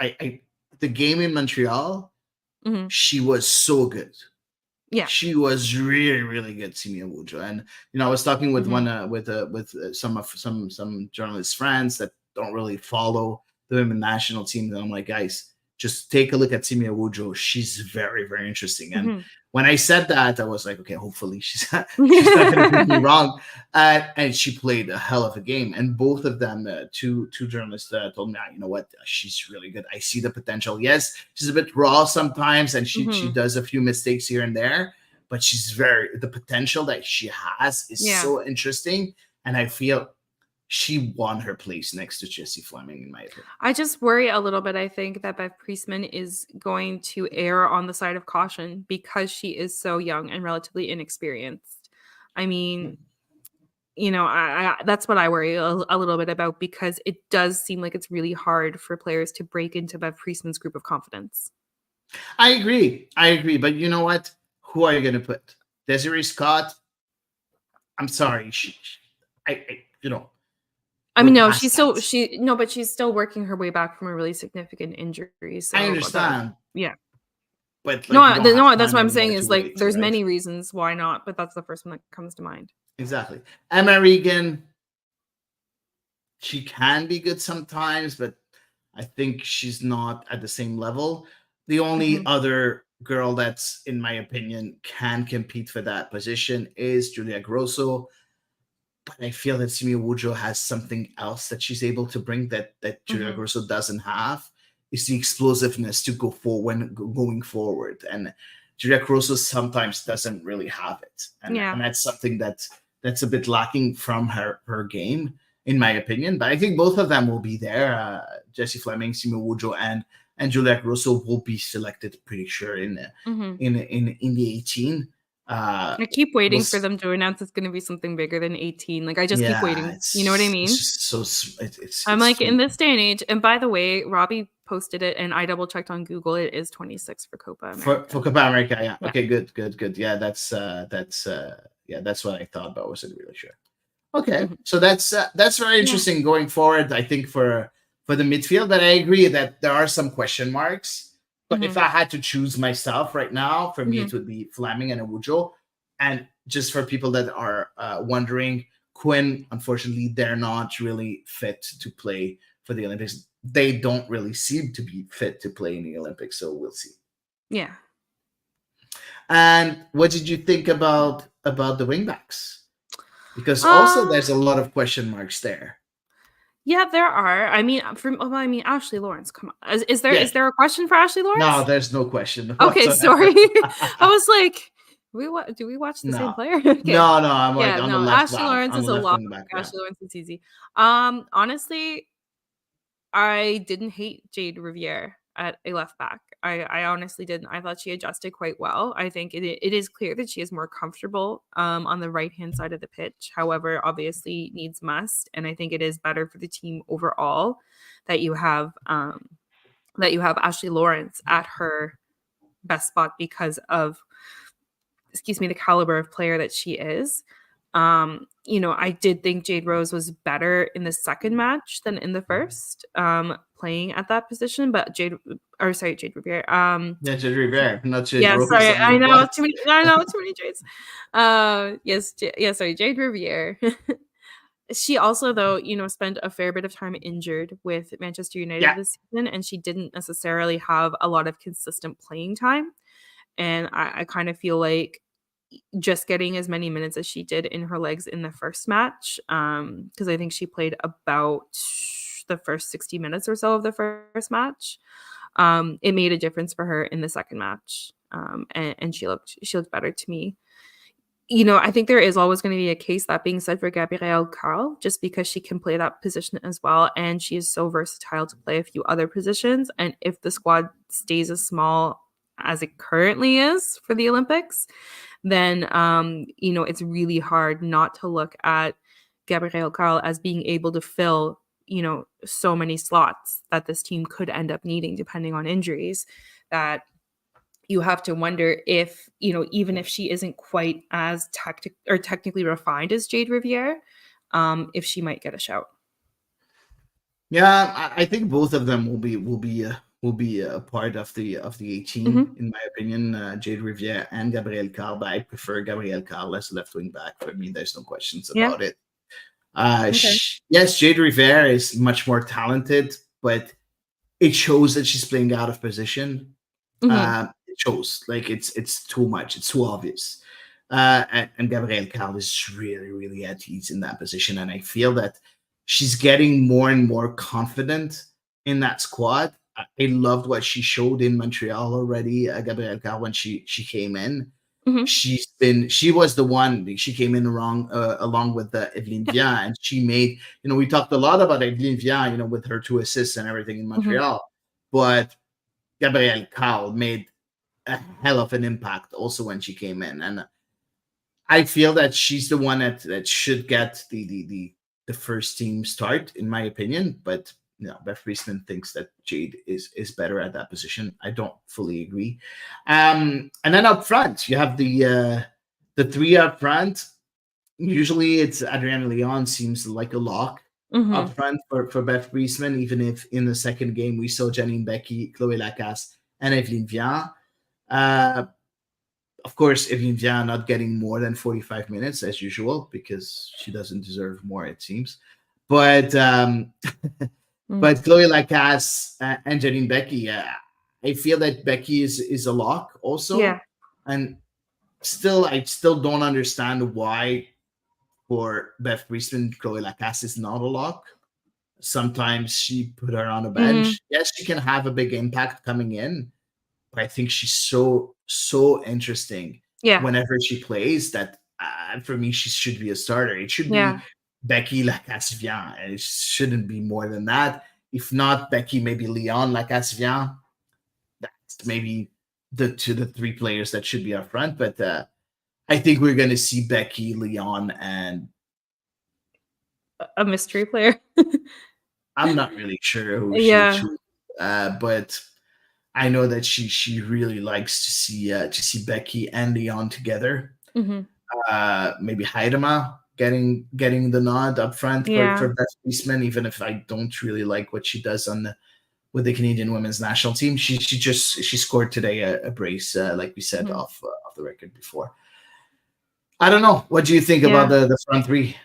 the game in Montreal, Mhm. she was so good. Yeah. She was really, really good, Simia Wujo. And I was talking with Mhm. one with some journalist friends that don't really follow the women national team. And I'm like, guys, just take a look at Simia Wujo. She's very, very interesting. And Mhm. when I said that, I was like, okay, hopefully she's not going to prove me wrong. And she played a hell of a game. And both of them, two journalists, told me, you know what, she's really good. I see the potential. Yes, she's a bit raw sometimes, and she Mhm. does a few mistakes here and there, but the potential that she has is Yeah. so interesting. And I feel she won her place next to Jessie Fleming, in my opinion. I just worry a little bit. I think that Bev Priestman is going to err on the side of caution because she is so young and relatively inexperienced. I mean, that's what I worry a little bit about because it does seem like it's really hard for players to break into Bev Priestman's group of confidence. I agree. But you know what? Who are you going to put? Desiree Scott? I'm sorry. I I we're mean, no, past that. but she's still working her way back from a really significant injury. I So understand, yeah. but No, like you don't have that's time what I'm anymore saying to is like wait, there's right? many reasons why not, but that's the first one that comes to mind. Exactly. Emma Regan, she can be good sometimes, but I think she's not at the same level. The only Mhm. other girl that's, in my opinion, can compete for that position is Julia Grosso. But I feel that Simi Wujo has something else that she's able to bring that Julia Mhm. Grosso doesn't have. Is the explosiveness to go for when going forward, and Julia Grosso sometimes doesn't really have it, Yeah. and that's something that's a bit lacking from her game, in my opinion. But I think both of them will be there. Jessie Fleming, Simi Wujo, and Julia Grosso will be selected, pretty sure, Mhm. in the 18. Uh, I keep we'll waiting for them to announce it's gonna be something bigger than 18. Like, I just keep Yeah, waiting. You know what I it's mean? just so I'm it's like, in sweet this day and age, and by the way, Robbie posted it and I double checked on Google, it is 26 for Copa for America. Copa America. Yeah. Yeah. Okay. Good. Yeah. That's what I thought, but I wasn't really sure. Okay. Mhm. So that's very Yeah. interesting going forward. I think for the midfield, but I agree that there are some question marks. But if Mhm. I had to choose myself right now, for me Mhm. it would be Fleming and Awujo. And just for people that are wondering, Quinn, unfortunately, they're not really fit to play for the Olympics. They don't really seem to be fit to play in the Olympics, so we'll see. Yeah. And what did you think about the wingbacks? Because also Uh, there's a lot of question marks there. yeah, there are. I mean, I mean, Ashley Lawrence, come on. Yeah, Is there a question for Ashley no, Lawrence? there's no question Okay, sorry. whatsoever. I was like, do we watch the same No, player? Okay. no, I'm like Yeah, on the no, left Ashley back, Lawrence on is the a left lot. wing back. Yeah, Ashley Lawrence is easy. Honestly, I didn't hate Jade Riviere at a left back. I honestly didn't. I thought she adjusted quite well. I think it is clear that she is more comfortable on the right hand side of the pitch. However, obviously needs must, and I think it is better for the team overall that you have Ashley Lawrence at her best spot because of the caliber of player that she is. I did think Jade Rose was better in the second match than in the first, playing at that position. But Jade Riviere. yeah, Jade Rivera, not Jade Yeah, Rose. sorry, I'm like, what? I know too many Jades. Sorry, Jade Riviere. She also, though, spent a fair bit of time injured with Manchester United Yeah, this season, and she didn't necessarily have a lot of consistent playing time. And I kind of feel like just getting as many minutes as she did in her legs in the first match, because I think she played about the first 60 minutes or so of the first match. It made a difference for her in the second match, and she looked better to me. I think there is always going to be a case, that being said, for Gabrielle Carl, just because she can play that position as well, and she is so versatile to play a few other positions. And if the squad stays as small as it currently is for the Olympics, then it's really hard not to look at Gabrielle Carl as being able to fill so many slots that this team could end up needing depending on injuries, that you have to wonder if, even if she isn't quite as technically refined as Jade Riviere, if she might get a shout. Yeah, I think both of them will be a part of the 18, Hmm. in my opinion. Jade Riviere and Gabriel Carl, but I prefer Gabriel Carl as left wing back. For me, there's no questions Yeah. about it. Okay. Yes, Jade Riviere is much more talented, but it shows that she's playing out of position. Hmm. It shows like it's too much. It's too obvious. And Gabrielle Carl is really, really at ease in that position, and I feel that she's getting more and more confident in that squad. I loved what she showed in Montreal already. Gabrielle Carl, when she came in, Hmm. she was the one. She came in wrong along with Evelyn Vian, and she made, we talked a lot about Evelyn Vian, with her 2 assists and everything in Hmm. Montreal, but Gabrielle Carl made a hell of an impact also when she came in, and I feel that she's the one that should get the first team start, in my opinion. But Beth Priestman thinks that Jade is better at that position. I don't fully agree. And then up front, you have the three up front. Usually, it's Adriana Leon seems like a lock up Hmm. front for Beth Priestman. Even if in the second game we saw Janine Becky, Chloe Lacasse, and Evelyn Vian. Uh, of course, Evelyn Vian not getting more than 45 minutes as usual because she doesn't deserve more, it seems. But Hmm. but Chloe Lacasse and Janine Becky, I feel that Becky is a lock Yeah. also, and I still don't understand why for Beth Priestman, Chloe Lacasse is not a lock. Sometimes she put her on a Hmm. bench. Yes, she can have a big impact coming in, but I think she's so interesting Yeah. whenever she plays that for me she should be a starter. It should Yeah. be Becky Lacasse-Vian, and it shouldn't be more than that. If not Becky, maybe Leon Lacasse-Vian. That's maybe the three players that should be up front. But I think we're gonna see Becky, Leon, and A mystery player. I'm not really sure who she'll Yeah. choose, but I know that she really likes to see Becky and Leon together. Hmm. Maybe Haidema getting the nod up front for Yeah. best policeman, even if I don't really like what she does with the Canadian women's national team. She scored today a brace, like we said Hmm. off the record before. I don't know. What do you think about Yeah. the front three?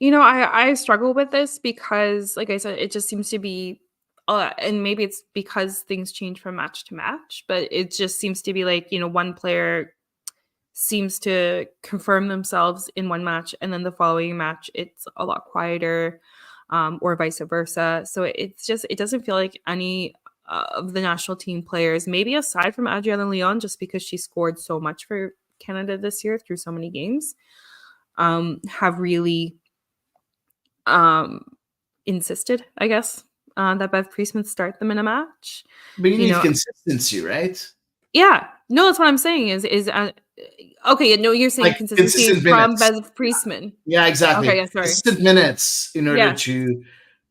I struggle with this because, like I said, it just seems to be, and maybe it's because things change from match to match, but it just seems to be like, one player seems to confirm themselves in one match, and then the following match, it's a lot quieter, or vice versa. So it doesn't feel like any of the national team players, maybe aside from Adriana Leon, just because she scored so much for Canada this year through so many games, have really um, insisted, I guess, that Bev Priestman start them in a match. But you You need know, consistency, right? yeah, no, that's what I'm saying. Okay? No, you're saying Like consistency consistent from minutes. Bev Priestman. Yeah, Okay, exactly. yeah, sorry. Consistent minutes in order Yeah. to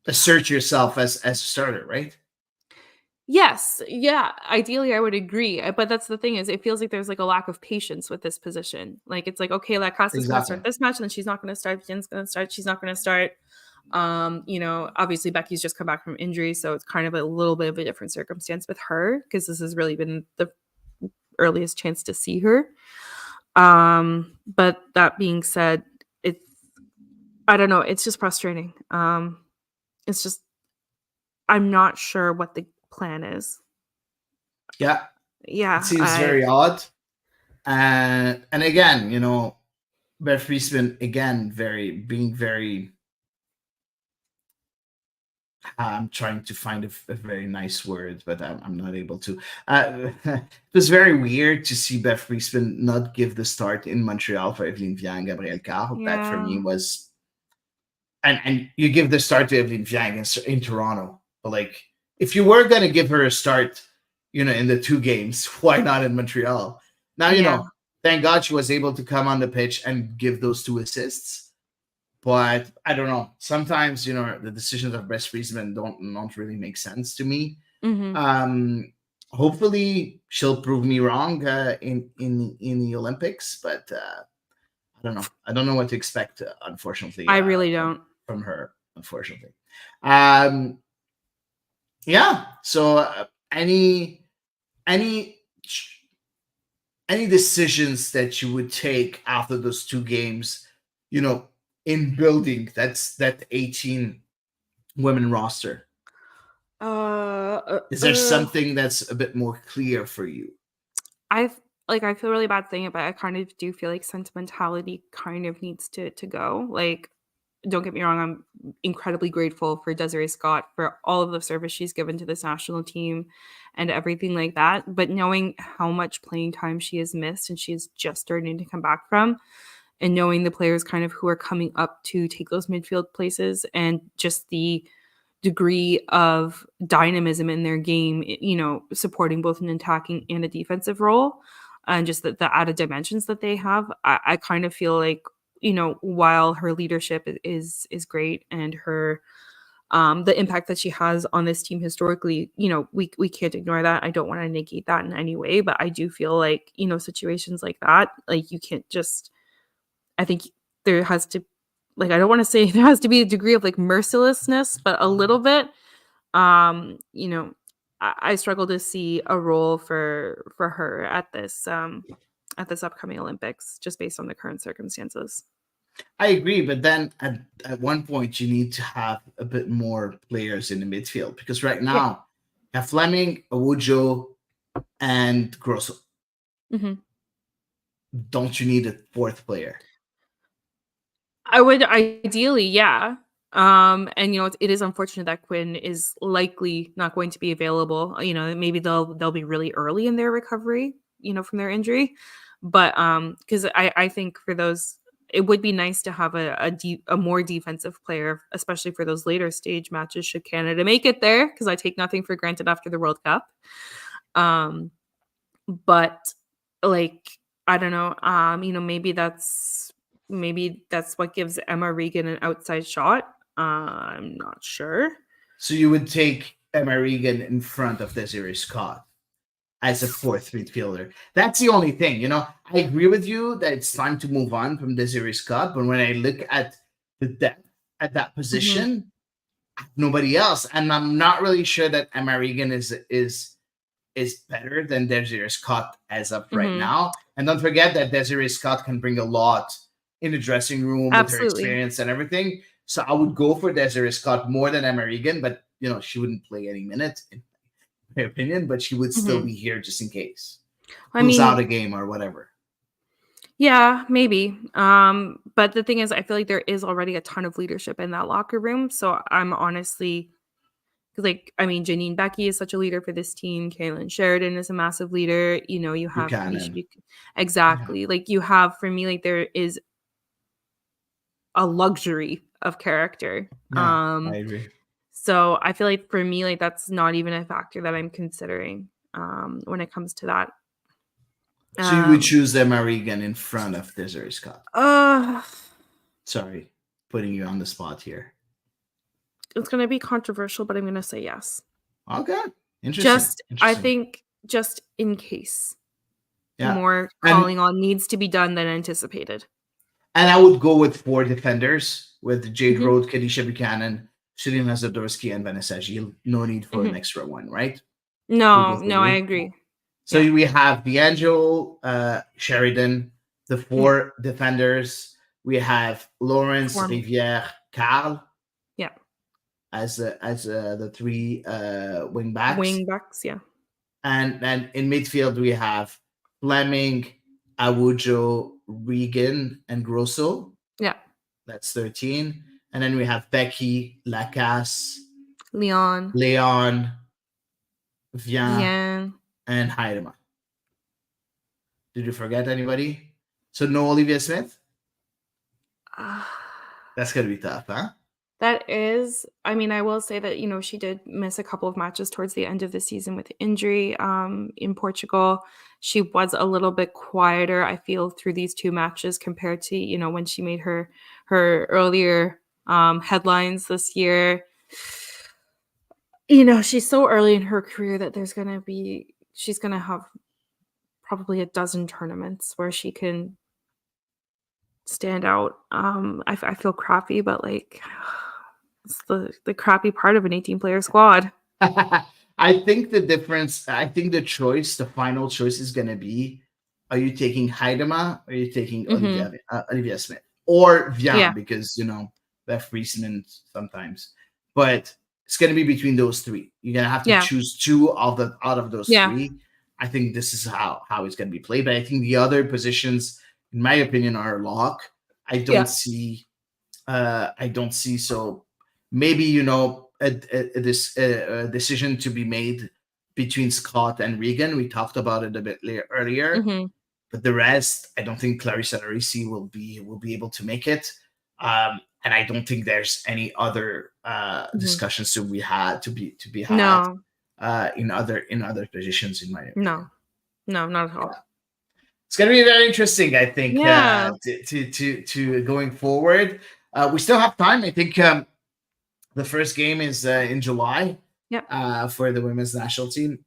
assert yourself as a starter, right? Yes, yeah, ideally, I would agree, but that's the thing is it feels like there's, like, a lack of patience with this position. Like, it's like, okay, Lacasse gonna Exactly. start this match, and then she's not gonna start, Jen's gonna start, she's not gonna start. Obviously, Becky's just come back from injury, so it's kind of a little bit of a different circumstance with her because this has really been the earliest chance to see her. But that being said, it's I don't know, it's just frustrating. It's just I'm not sure what the plan is. Yeah, it Yeah, seems I very odd. And again, Beth Friesman again being very. I'm trying to find a very nice word, but I'm not able to. It was very weird to see Beth Friesman not give the start in Montreal for Evelyn Vian and Gabrielle Carl. That for yeah. me was, and you give the start to Evelyn Vian in Toronto, but like if you were gonna give her a start, in the two games, why not in Montreal? Now Yeah. thank God she was able to come on the pitch and give those 2 assists. But I don't know. Sometimes the decisions of Best Friesman don't really make sense to me. Mhm. Um, Hopefully she'll prove me wrong in the Olympics, but I don't know. I don't know what to expect. Unfortunately, I really don't. from her. Unfortunately. Um, Yeah. So any any decisions that you would take after those two games, you know, in building that 18 women roster? Uh, uh, Is there uh, something that's a bit more clear for you? I've like, I feel really bad saying it, but I kind of do feel like sentimentality kind of needs to go. Like, don't get me wrong, I'm incredibly grateful for Desiree Scott for all of the service she's given to this national team and everything like that. But knowing how much playing time she has missed and she is just starting to come back from, and knowing the players kind of who are coming up to take those midfield places and just the degree of dynamism in their game, supporting both an attacking and a defensive role, and just the added dimensions that they have. I kind of feel like, while her leadership is great and her the impact that she has on this team historically, we can't ignore that. I don't want to negate that in any way, but I do feel like, situations like that, like you can't just I think there has to like, I don't wanna say there has to be a degree of, like, mercilessness, but a little bit. Um, you know, I struggle to see a role for her at this upcoming Olympics just based on the current circumstances. I agree, but then at one point you need to have a bit more players in the midfield because right Yeah. now you have Fleming, Awujo, and Grosso. Mhm. Don't you need a fourth player? I would ideally, yeah. And it is unfortunate that Quinn is likely not going to be available. Maybe they'll be really early in their recovery, from their injury. But because I think for those, it would be nice to have a more defensive player, especially for those later stage matches. Should Canada make it there? Because I take nothing for granted after the World Cup. Um, but, like, I don't know, maybe that's what gives Emma Regan an outside shot. I'm not sure. So you would take Emma Regan in front of Desiree Scott as a fourth midfielder. That's the only thing, you know. I agree with you that it's time to move on from Desiree Scott, but when I look at the depth at that Mhm, position, nobody else, and I'm not really sure that Emma Regan is better than Desiree Scott as of right mhm. now. And don't forget that Desiree Scott can bring a lot in the dressing room with her Absolutely. experience and everything. So I would go for Desiree Scott more than Emma Regan, but you know, she wouldn't play any minutes in my opinion, but she would still Mhm. be here just in case. I Lose out mean, a game or whatever. yeah, maybe. But the thing is, I feel like there is already a ton of leadership in that locker room, so I'm honestly 'cause, like, I mean, Janine Becky is such a leader for this team, Kaylin Sheridan is a massive leader, you have Kanisha Buchanan. Buk Yeah. exactly, like, you have for me, like, there is a luxury of character, Yeah, I agree. so I feel like for me, like, that's not even a factor that I'm considering, when it comes to that, So you would um, choose Emma Regan in front of Desiree Scott. uh, Sorry, putting you on the spot here. it's gonna be controversial, but I'm gonna say yes. Okay. Interesting. I Interesting. think just in case Yeah. more And calling on needs to be done than anticipated. And I would go with four defenders with Jade Mhm, Road, Kadisha Buchanan, Shalina Zadorsky, and Vanessa Gilles. No need for an mhm. extra one, right? We No, both no, I agree. agree. So Yeah. we have D'Angelo, Sheridan, the Mhm. four defenders. We have Lawrence, Form Rivière, Carl yeah. as the three wing backs, Wing backs, yeah. and in midfield we have Fleming, Awujo, Regan, and Grosso. Yeah. That's 13. And then we have Becky, Lacasse, Leon, Leon, Vien, Vian. and Heidema. Did you forget anybody? So no Olivia Smith? Ah, That's going to be tough, huh? that is I mean, I will say that, she did miss a couple of matches towards the end of the season with injury, in Portugal. She was a little bit quieter, I feel, through these 2 matches compared to, when she made her earlier, headlines this year. She's so early in her career that she's gonna have probably a dozen tournaments where she can stand out. I feel crappy, but, like, it's the crappy part of an 18-player squad. I think the difference, I think the final choice is going to be, are you taking Haidema or are you taking Mhm. Olivia Smith or Yeah. Vian? Because, they have Friesman sometimes. But it's going to be between those three. You're going to have to Yeah. choose two out of those Yeah. three. I think this is how it's going to be played. But I think the other positions, in my opinion, are a lock. I don't Yeah. see I don't see. So maybe a decision to be made between Scott and Regan. We talked about it a bit earlier, Mhm. but the rest, I don't think Clarissa Risi will be able to make it. And I don't think there's any other Mhm. discussions to be had No. in other positions, in my opinion. No. No, not at all. Yeah. It's going to be very interesting, I think, Yeah. to going forward. We still have time. I think the first game is in July Yep. for the women's national team.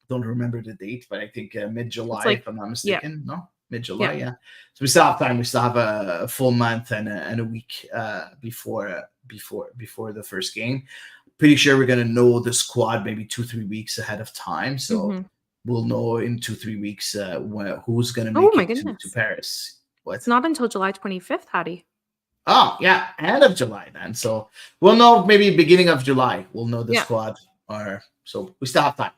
Don't remember the date, but I think mid It's July, like, if I'm not yeah. mistaken. No, mid July, Yeah. yeah. So we still have time. We still have a full month and a week before the first game. Pretty sure we're gonna know the squad maybe 2-3 weeks ahead of time. So Mhm. we'll know in 2-3 weeks who's gonna Oh make my it to goodness. Paris. It's What? not until July 25th, Hattie. Oh, yeah, end of July then. So we'll know maybe beginning of July. We'll know the Yeah. squad. Or so we still have time.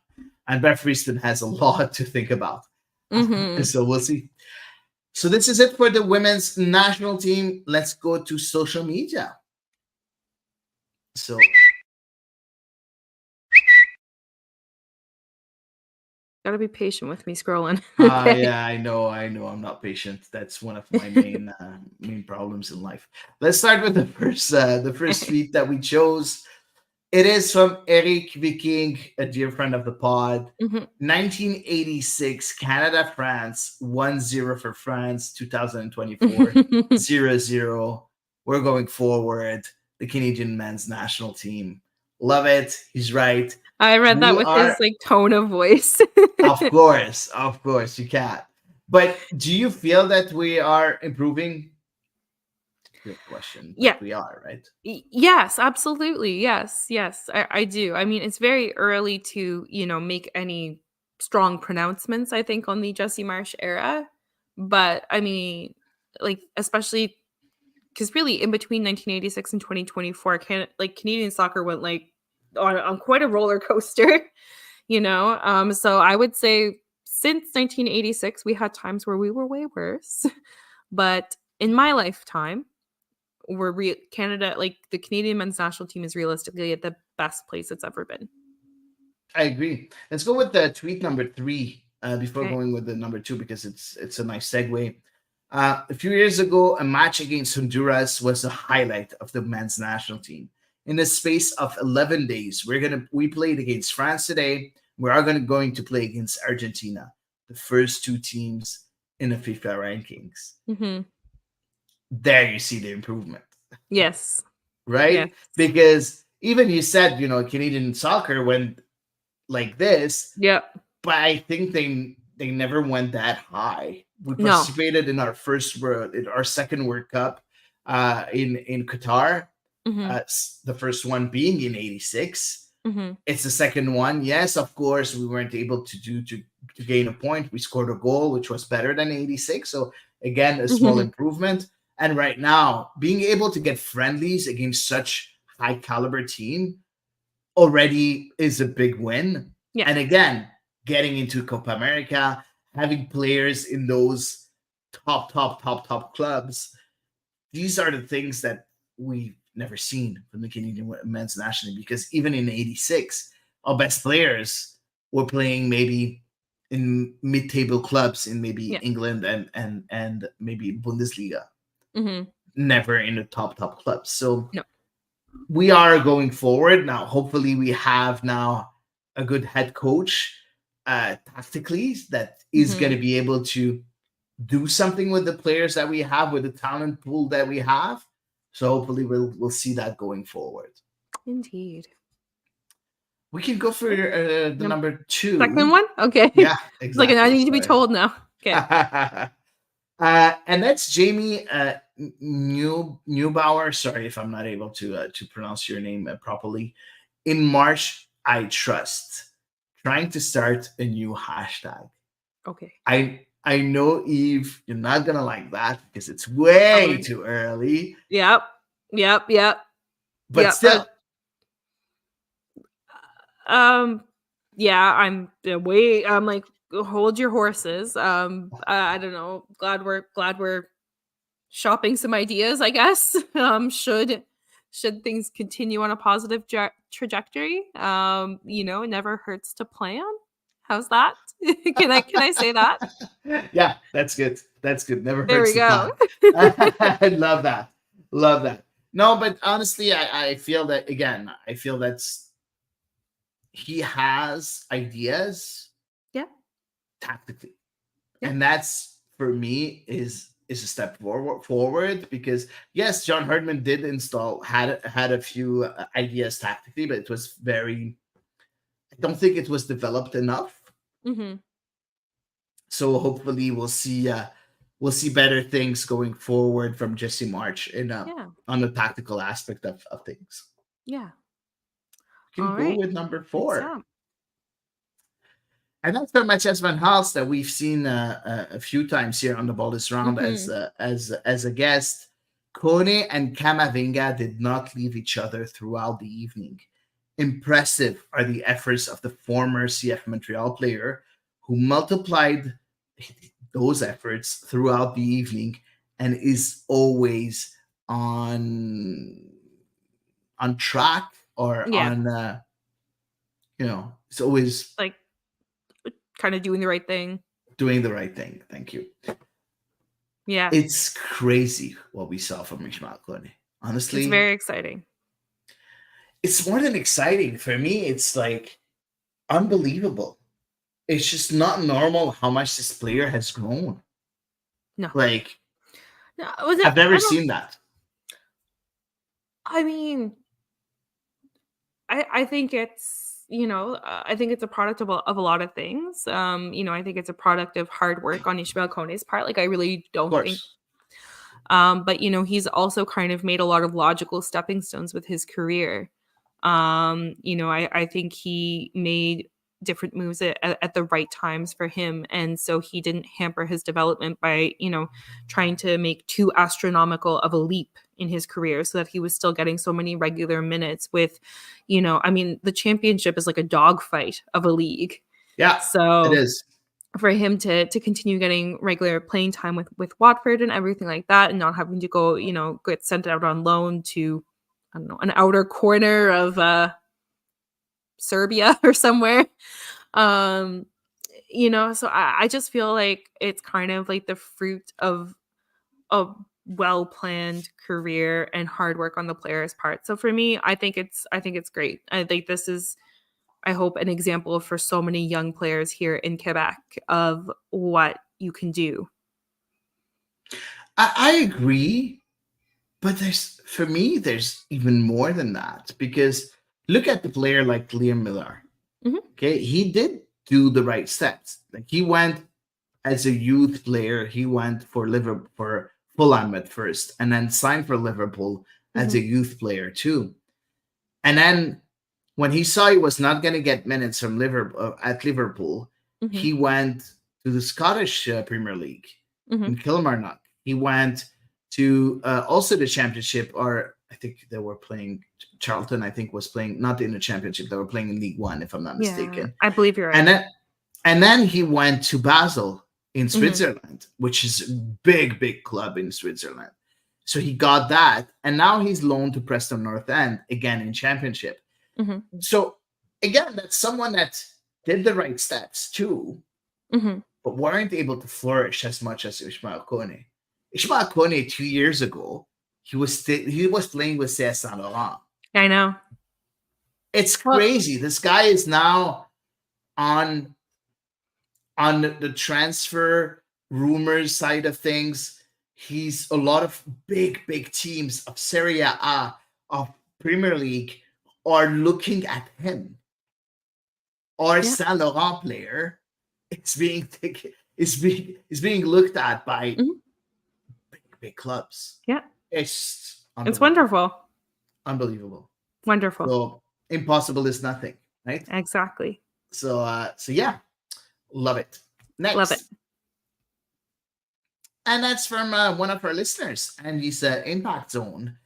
And Beth Frieston has a lot to think about. Mhm. So we'll see. So this is it for the women's national team. Let's go to social media. So Gotta be patient with me scrolling. Okay. yeah, I know. I'm not patient. That's one of my main problems in life. Let's start with the first tweet that we chose. It is from Eric Viking, a dear friend of the pod. Mhm. 1986, Canada, France, 1-0 for France, 2024, 0-0. We're going forward. The Canadian men's national team. Love it. He's right. I read that We with his, are, like, tone of voice. of course, you can. But do you feel that we are improving? Good question, Yeah. but we are, right? Yes, absolutely. Yes, yes, I do. I mean, it's very early to, make any strong pronouncements, I think, on the Jesse Marsh era. But I mean, like, especially because really in between 1986 and 2024, Canadian soccer went like on quite a roller coaster, So I would say since 1986, we had times where we were way worse. But in my lifetime, Canada, like the Canadian men's national team is realistically at the best place it's ever been. I agree. Let's go with the tweet number 3 before Okay. going with the number 2, because it's a nice segue. A few years ago, a match against Honduras was the highlight of the men's national team. In the space of 11 days, we played against France today. We are going to play against Argentina, the first two teams in the FIFA rankings. Mhm. There you see the improvement, Yes. right? Yes. Because even you said, Canadian soccer went like this, Yep. but I think they never went that high. We No. participated in our second World Cup in Qatar. Mhm. The first one being in '86. Mhm. It's the second one. Yes, of course, we weren't able to gain a point. We scored a goal, which was better than '86. So again, a small Mhm. improvement. And right now, being able to get friendlies against such high caliber team already is a big win. Yeah. And again, getting into Copa America, having players in those top clubs, these are the things that we've never seen from the Canadian men's national team. Because even in '86, our best players were playing maybe in mid-table clubs in maybe Yeah. England and maybe Bundesliga, Mhm. never in the top clubs. So No. we are going forward now. Hopefully, we have now a good head coach tactically that is going Mhm. to be able to do something with the players that we have, with the talent pool that we have. So hopefully, we'll see that going forward. Indeed. We can go for Okay. the number Second 2. one? Okay. Yeah, It's like I exactly. need to be Sorry. told now. Okay. And that's Jamie Neubauer. Sorry if I'm not able to pronounce your name properly. In March, I trust trying to start a new hashtag. Okay. I know, Eve, you're not gonna like that because it's way Fine. too early. Yep. But still, Yeah, I'm wait. I'm like, hold your horses. I don't know. Glad we're shopping some ideas, I guess. Should things continue on a positive trajectory, it never hurts to plan. How's that? Can I say that? yeah, that's good. That's good. Never There hurts we to go. plan. I love that. Love that. No, but honestly, I feel that again. I feel that's he has ideas Yeah. tactically, Yeah. and that's for me is a step forward because yes, John Herdman did install had a few ideas tactically, but it was very. I don't think it was developed enough. Mhm. So hopefully we'll see better things going forward from Jesse March in Yeah. on the tactical aspect of things. Yeah. We can All go right. with number It's 4. And that's Mathias van Hals that we've seen a few times here on the Ball this round Mhm. as a guest. Kone and Kamavinga did not leave each other throughout the evening. Impressive are the efforts of the former CF Montreal player who multiplied those efforts throughout the evening and is always on track or Yeah. on it's always Like kind of doing the right thing. doing the right thing. Thank you. Yeah. It's crazy what we saw from Ishmael Kone. It's Honestly, very exciting. it's more than exciting. For me, it's like unbelievable. It's just not normal how much this player has grown. No. Like, No, was it I've never I don't seen that. I mean, I think I think it's a product of a lot of things. I think it's a product of hard work on Ishmael Kone's part. Like I really Of don't think course. but he's also kind of made a lot of logical stepping stones with his career. I think he made different moves at the right times for him. And so he didn't hamper his development by, trying to make too astronomical of a leap in his career so that he was still getting so many regular minutes with, the championship is like a dogfight of a league. Yeah, it So is. for him to continue getting regular playing time with Watford and everything like that, and not having to go, get sent out on loan to, I don't know, an outer corner of Serbia or somewhere. Um, so I just feel like it's kind of like the fruit of a well planned career and hard work on the player's part. So for me, I think it's great. I think this is, I hope, an example for so many young players here in Quebec of what you can do. I agree, but for me, there's even more than that because look at the player like Liam Miller. Mhm. Okay, he did do the right steps. Like he went as a youth player, he went for Liverpool for Fulham at first, and then signed for Liverpool as Mhm. a youth player too. And then when he saw he was not going to get minutes from Liverpool at Liverpool, Mhm. he went to the Scottish Premier League Mhm. in Kilmarnock. He went to also the Championship, or I think they were playing Charlton. I think was playing not in the Championship; they were playing in League One, if I'm not Yeah, mistaken. I believe you're And right. then he went to Basel in Mhm. Switzerland, which is a big club in Switzerland. So he got that, and now he's loaned to Preston North End again in Championship. Mhm. So again, that's someone that did the right steps too, Mhm. but weren't able to flourish as much as Ishmael Kone. Ishmael Kone 2 years ago, he was playing with CS Saint Laurent. I know. It's Well, crazy. This guy is now on the transfer rumors side of things. He's a lot of big teams of Serie A, of Premier League are looking at him. Our yeah. Saint Laurent player is being looked at by Mhm. big clubs. Yeah. It's It's unbelievable. wonderful. Unbelievable. Wonderful. So impossible is nothing. right? Exactly. So yeah, love it. Love it. Next, and that's from one of our listeners, and he's Impact Zone.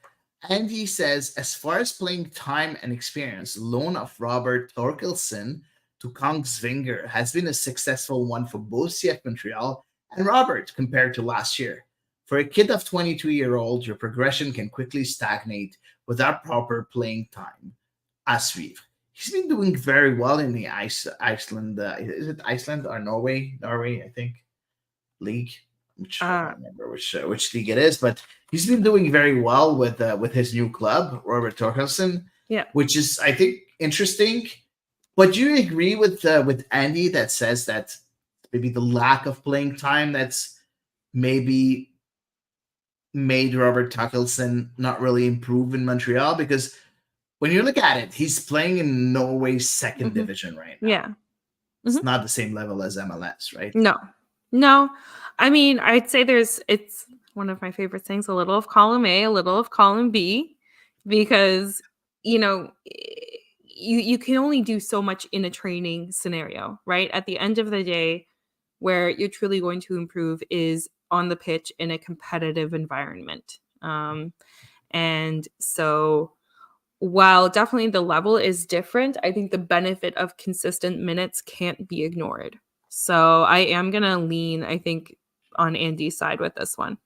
And he says, as far as playing time and experience, loan of Robert Torkelson to Kongsvinger has been a successful one for both CF Montreal and Robert compared to last year. For a kid of 22-year-old, your progression can quickly stagnate without proper playing time. As he's been doing very well in the Iceland. Is it Iceland or Norway? Norway, I think. League, which I Uh, don't remember which league it is, but he's been doing very well with his new club, Robert Torkelson, yeah. which is I think interesting. But do you agree with Andy that says that maybe the lack of playing time that's maybe made Robert Torkelson not really improve in Montreal? Because when you look at it, he's playing in Norway's second Mhm. division right now. Yeah. It's Mhm. not the same level as MLS, right? No. No. I mean, I'd say it's one of my favorite things, a little of column A, a little of column B, because, you know, you can only do so much in a training scenario, right? At the end of the day, where you're truly going to improve is on the pitch in a competitive environment. And so while definitely the level is different, I think the benefit of consistent minutes can't be ignored. So I am going to lean, I think, on Andy's side with this one.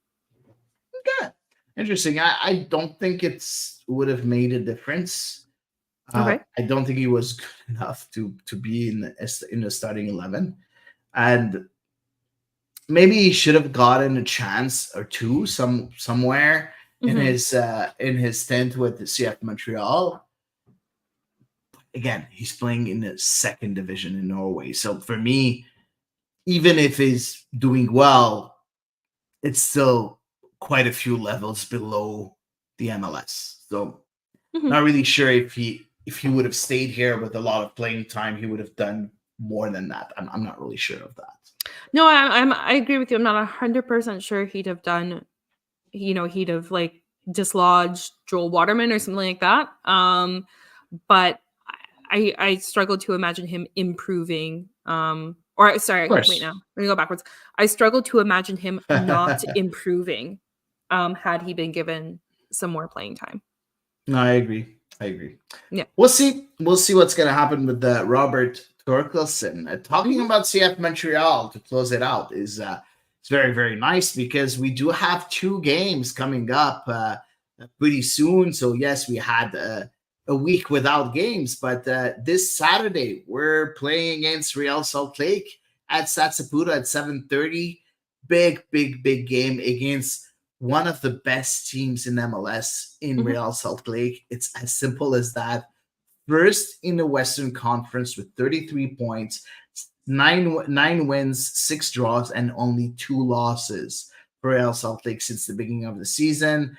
Yeah, interesting. I don't think it's would have made a difference. Okay. I don't think he was good enough to be in the starting 11, and maybe he should have gotten a chance or two somewhere Hmm. in his stint with the CF Montreal. Again, he's playing in the second division in Norway, so for me, even if he's doing well, it's still quite a few levels below the MLS. So Hmm. not really sure if he would have stayed here with a lot of playing time, he would have done more than that. I'm not really sure of that. No, I agree with you. I'm not 100% sure he'd have done, he'd have like dislodged Joel Waterman or something like that. But I struggle to imagine him improving. Or Of sorry, wait, course. now let me go backwards. I struggle to imagine him not improving, had he been given some more playing time. No, I agree. I agree. Yeah. We'll see. We'll see what's going to happen with Robert Torkelson. Talking Hmm. about CF Montreal to close it out is it's very very nice because we do have two games coming up pretty soon. So yes, we had a week without games, but this Saturday we're playing against Real Salt Lake at Satsapura at 7:30. Big game against one of the best teams in MLS in Hmm. Real Salt Lake. It's as simple as that. First in the Western Conference with 33 points, nine wins, 6 draws, and only 2 losses for Real Salt Lake since the beginning of the season.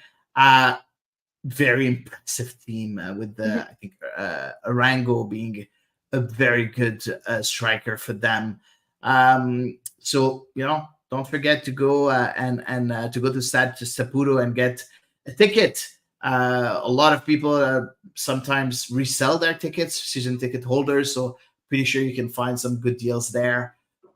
Very impressive team with Hmm. I think Arango being a very good striker for them. So don't forget to go and to go to Stade Saputo and get a ticket. A lot of people sometimes resell their tickets, season ticket holders. So pretty sure you can find some good deals there.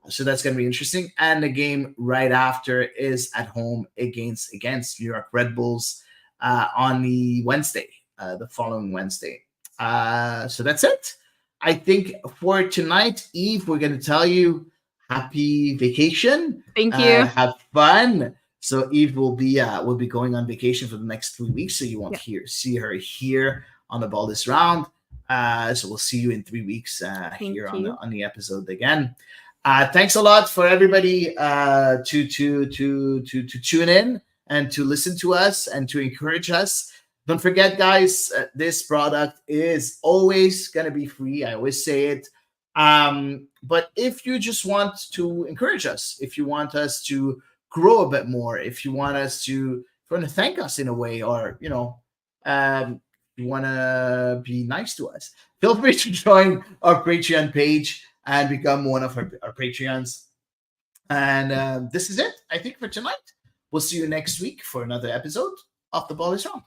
So that's going to be interesting. And the game right after is at home against New York Red Bulls on the Wednesday, the following Wednesday. So that's it. I think for tonight, Eve, we're going to tell you happy vacation. Thank you. Have fun. So Eve will be going on vacation for the next 3 weeks, so you won't Yeah. see her here on the ball this round. So we'll see you in 3 weeks Thank here you. on the episode again. Thanks a lot for everybody to tune in and to listen to us and to encourage us. Don't forget, guys, this product is always going to be free. I always say it. But if you just want to encourage us, if you want us to grow a bit more, if you want to thank us in a way, or you want to be nice to us, feel free to join our Patreon page and become one of our Patreons. And this is it, I think, for tonight. We'll see you next week for another episode of The Ball Is Wrong.